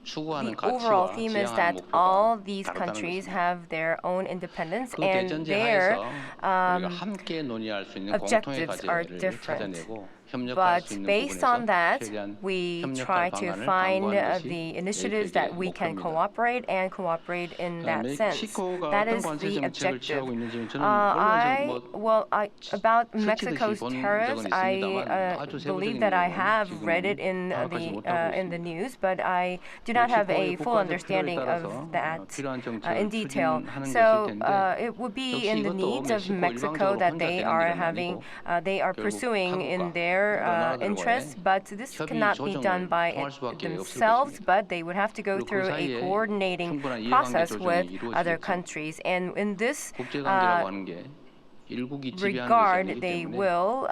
추구하는 the overall 가치와 theme is 지향하는 that 목표가 all these 다르다는 countries 것입니다. have their own independence, 그 and their 대전제하에서 우리가 함께 논의할 수 있는 공통의 objectives are 과제를 different. 찾아내고 협력할 수 But 있는 based on 부분에서 that, 최대한 we 협력할 try to 방안을 find 강구하는 것이 the initiatives APEC의 that we can 목표입니다. cooperate in that sense. 멕시코가 That 어떤 is 관세 the 정책을 objective. 취하고 있는지는 저는 물론 About 스치듯이 Mexico's 본 tariffs, 적은 I 있습니다만 아주 believe 세부적인 that I 내용은 have 지금 read it in 파악하지 못하고 the 있습니다. news, but I do not have a 멕시코의 full 국가적 필요에 understanding 따라서 of that 필요한 정책을 in detail. 추진하는 So 것일 텐데 it would be 역시 in the 이것도 needs of 멕시코 Mexico 일방적으로 that 혼자 they 되는 are 일은 아니고 they are 결국 pursuing in 한국과 their their interests, but this cannot be done by themselves, but they would have to go through a coordinating process with other countries. And in this regard, they will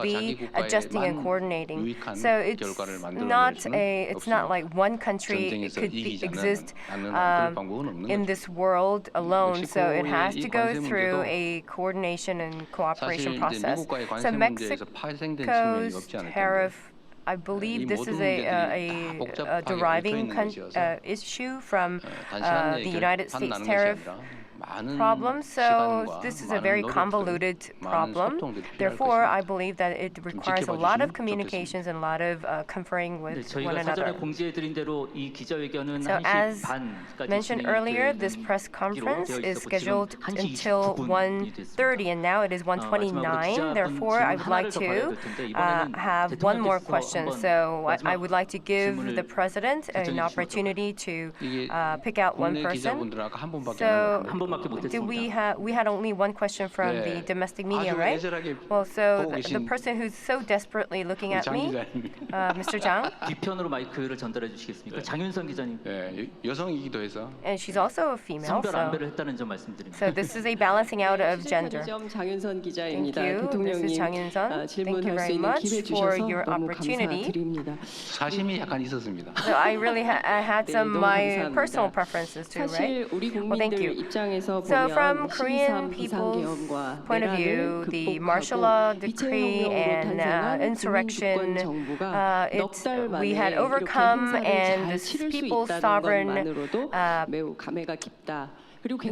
be adjusting and coordinating. So it's not like one country could exist in this world alone. So it has to go through a coordination and cooperation process. So Mexico's tariff, I believe this is a deriving issue from the United States tariff problem. So this is a very convoluted problem. Therefore, I believe that it requires a lot of communications and a lot of conferring with one another. So as mentioned earlier, this press conference is scheduled until 1:30, and now it is 1:29. Therefore, I would like to have one more question. So I would like to give the president an opportunity to pick out one person. So we had only one question from the domestic media, right? Well, so the person who's so desperately looking at me, Mr. Jang. 뒤편으로 마이크를 전달해 주시겠습니까? 장윤선 기자님. 여성이기도 해서. And she's also a female. 성별 안배를 했다는 점 말씀드립니다. So this is a balancing out of gender. 장윤선 기자입니다. Thank you. This is Jangyun-sun. Thank you very much for your opportunity. 사심이 약간 있었습니다. So I really I had some my personal preferences too, right? Well, thank you. So from Korean people's point of view, the martial law decree and insurrection, we had overcome, and this people's sovereign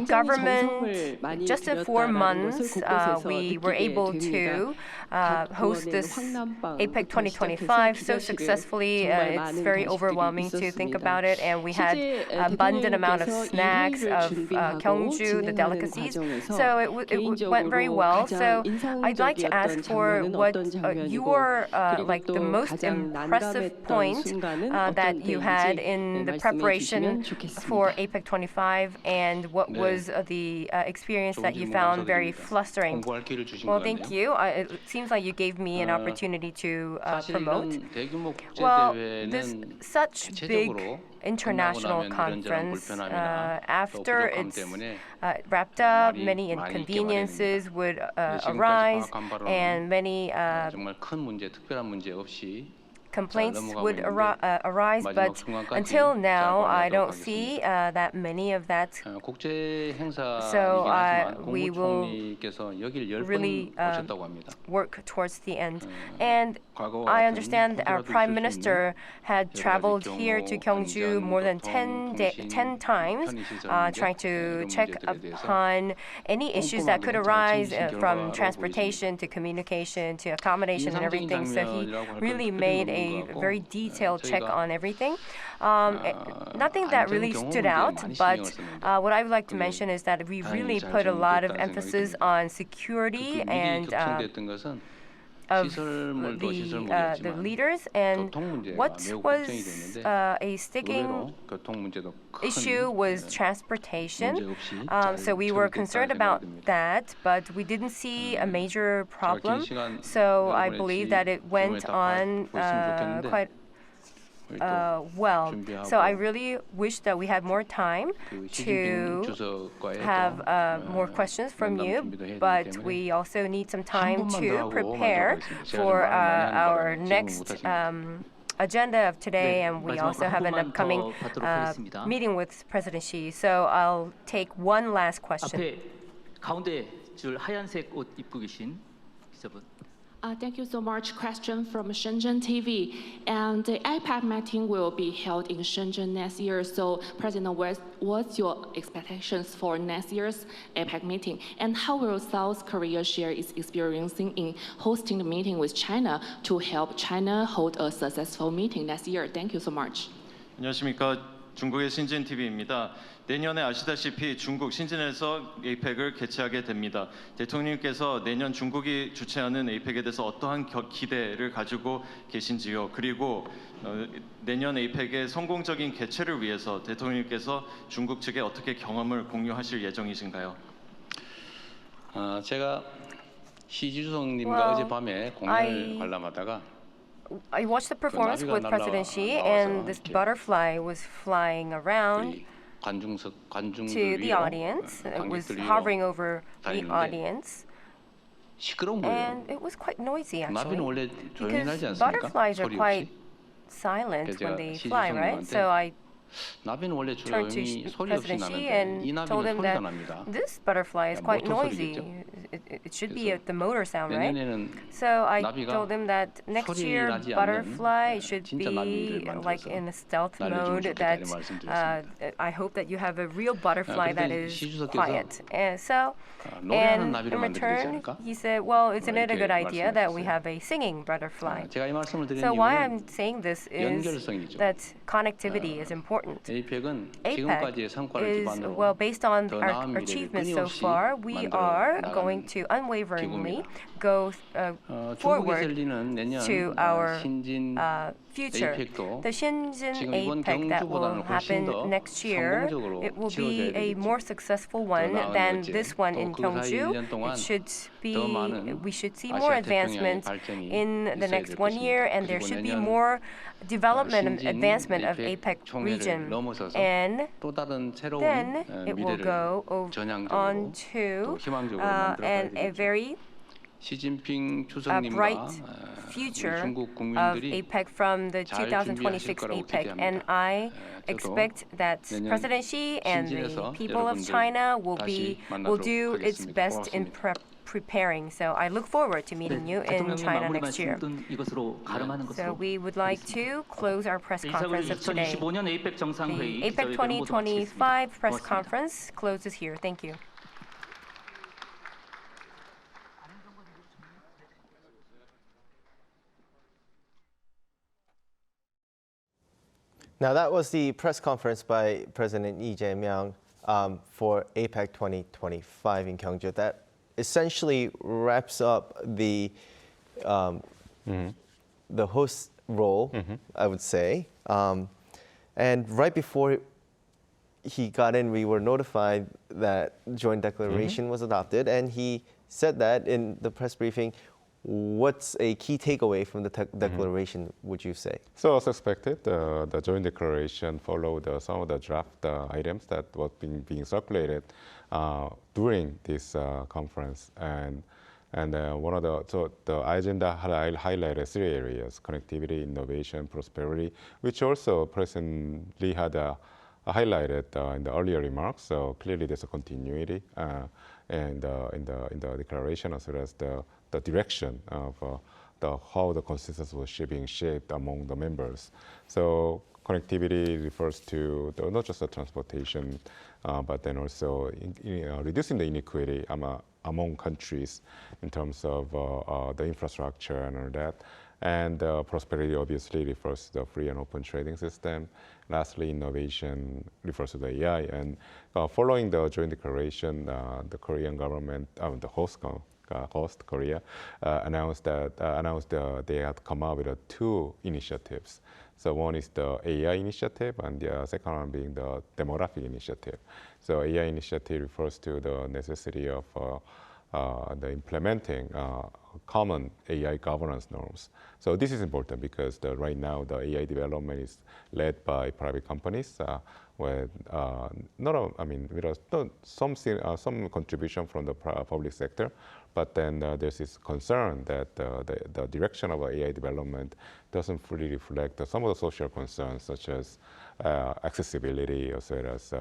government, just in 4 months, we were able to host this APEC 2025 so successfly. It's very overwhelming to think about it, and we had abundant amount of snacks of Gyeongju, the delicacies. So it went very well. So I'd like to ask for what your like the most impressive point that you had in the preparation for APEC 25, and what was the experience that you found very flustering? Well, thank you. It seems like you gave me an opportunity to promote. Well, this such big international conference, after it's wrapped up, many inconveniences would arise, and many complaints would arise, but until now, I don't see that many of that. So we will really work towards the end. And I understand our Prime Minister had traveled here to Gyeongju more than 10 times, trying to check upon any issues that could arise from transportation to communication to accommodation and everything. So he really made a very detailed check on everything. Nothing that really stood out, but what I would like to mention is that we really put a lot of emphasis on security and of the leaders, and what was a sticking issue was transportation. So we were concerned about that, but we didn't see a major problem. So I believe that it went on quite well. So I really wish that we had more time to have more questions from you, but we also need some time to prepare for our next agenda of today, and we also have an upcoming meeting with President Xi. So I'll take one last question. 앞에 가운데 줄 하얀색 옷 입고 계신 기자분. Thank you so much. Question from Shenzhen TV. And the APEC meeting will be held in Shenzhen next year. So, President, what's your expectations for next year's APEC meeting? And how will South Korea share its experiencing in hosting the meeting with China to help China hold a successful meeting next year? Thank you so much. 안녕하십니까. 중국의 신진 TV입니다. 내년에 아시다시피 중국 신진에서 APEC을 개최하게 됩니다. 대통령께서 내년 중국이 주최하는 APEC에 대해서 어떠한 기대를 가지고 계신지요? 그리고 내년 APEC의 성공적인 개최를 위해서 대통령께서 중국 측에 어떻게 경험을 공유하실 예정이신가요? 제가 시주석님과 어젯밤에 공연을 관람하다가 I watched the performance with President Xi, and this butterfly was flying around to the audience. It was hovering over the audience. And it was quite noisy, actually, because butterflies are quite silent when they fly, right? So I turned to President Xi and told him that this butterfly is quite noisy. It should be the motor sound, right? So I told him that next year butterfly should be like in a stealth mode, that I hope that you have a real butterfly that is quiet. And in return, he said, well, isn't it a good idea that we have a singing butterfly? So why I'm saying this is that connectivity is important. APEC is, well, based on our achievements so far, we are going to unwaveringly go forward to our future. The Shenzhen APEC that will happen next year, it will be a more successful one than this one in Gyeongju. It should be, we should see more advancement in the next 1 year, and there should be more development and advancement of APEC region. And then it will go on to a very bright future of APEC from the 2026 APEC. And I expect that President Xi and the people of China will do its best in preparing. So I look forward to meeting you in China next year. So we would like to close our press conference of today. The APEC 2025 press conference closes here. Thank you. Now that was the press conference by President Lee Jae-myung for APEC 2025 in Gyeongju. That essentially wraps up the host role, I would say. And right before he got in, we were notified that joint declaration was adopted, and he said that in the press briefing. What's a key takeaway from the declaration, would you say? So as expected, the joint declaration followed some of the draft items that were being circulated during this conference. And one of the agenda highlighted 3 areas: connectivity, innovation, prosperity, which also President Lee had highlighted in the earlier remarks. So clearly there's a continuity in the declaration, as well as the direction of how the consensus was being shaped among the members. So connectivity refers to not just the transportation, but then also reducing the inequity among countries in terms of the infrastructure and all that. And prosperity obviously refers to the free and open trading system. Lastly, innovation refers to the AI. And following the joint declaration, the Korean government, the host Korea, announced they had come up with 2 initiatives. So one is the AI initiative, and the second one being the demographic initiative. So AI initiative refers to the necessity of the implementing common AI governance norms. So this is important because right now the AI development is led by private companies with some contribution from the public sector, but then there's this concern that the direction of AI development doesn't fully reflect some of the social concerns, such as accessibility, as well as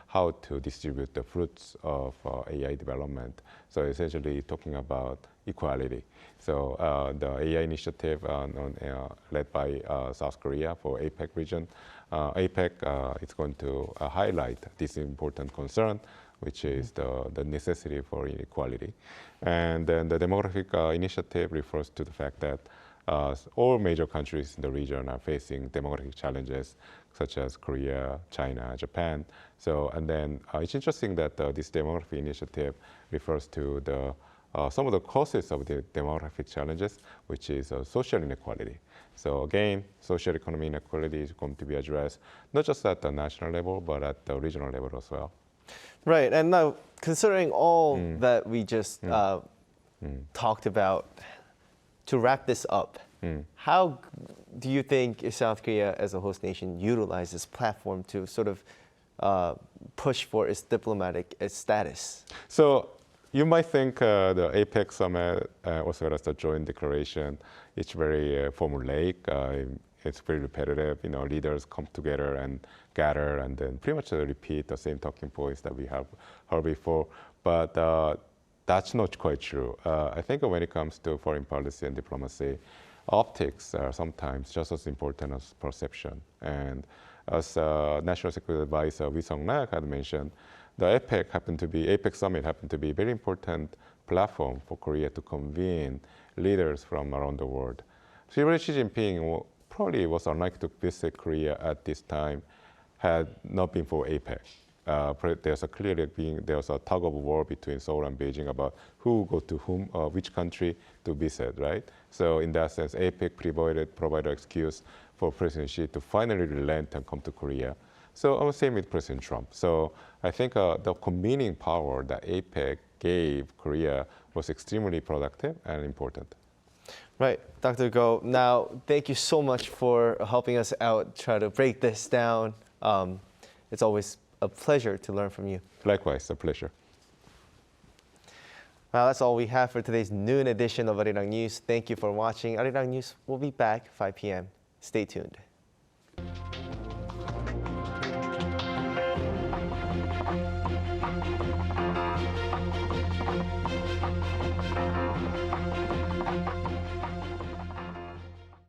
how to distribute the fruits of AI development. So essentially talking about equality. So the AI initiative led by South Korea for APEC region, APEC is going to highlight this important concern, which is the necessity for inequality. And then the demographic initiative refers to the fact that all major countries in the region are facing demographic challenges, such as Korea, China, Japan. So, and then it's interesting that this demographic initiative refers to some of the causes of the demographic challenges, which is social inequality. So again, social economic inequality is going to be addressed not just at the national level, but at the regional level as well. Right, and now considering all that we just talked about, to wrap this up, how do you think South Korea as a host nation utilize this platform to sort of push for its diplomatic status? So you might think the APEC summit, as well as the joint declaration, it's very formulaic. It's very repetitive. Leaders come together and gather and then pretty much repeat the same talking points that we have heard before. But that's not quite true. I think when it comes to foreign policy and diplomacy, optics are sometimes just as important as perception. And as National Security Advisor Wee Sung-nak had mentioned, the APEC summit happened to be a very important platform for Korea to convene leaders from around the world. Xi Jinping probably was unlikely to visit Korea at this time had not been for APEC. There's a tug of war between Seoul and Beijing about who go to whom, which country to visit, right? So in that sense, APEC provided an excuse for President Xi to finally relent and come to Korea. So same with President Trump. So I think the convening power that APEC gave Korea was extremely productive and important. Right, Dr. Go. Now, thank you so much for helping us out, try to break this down. It's always a pleasure to learn from you. Likewise, a pleasure. Well, that's all we have for today's noon edition of Arirang News. Thank you for watching. Arirang News will be back 5 p.m. Stay tuned.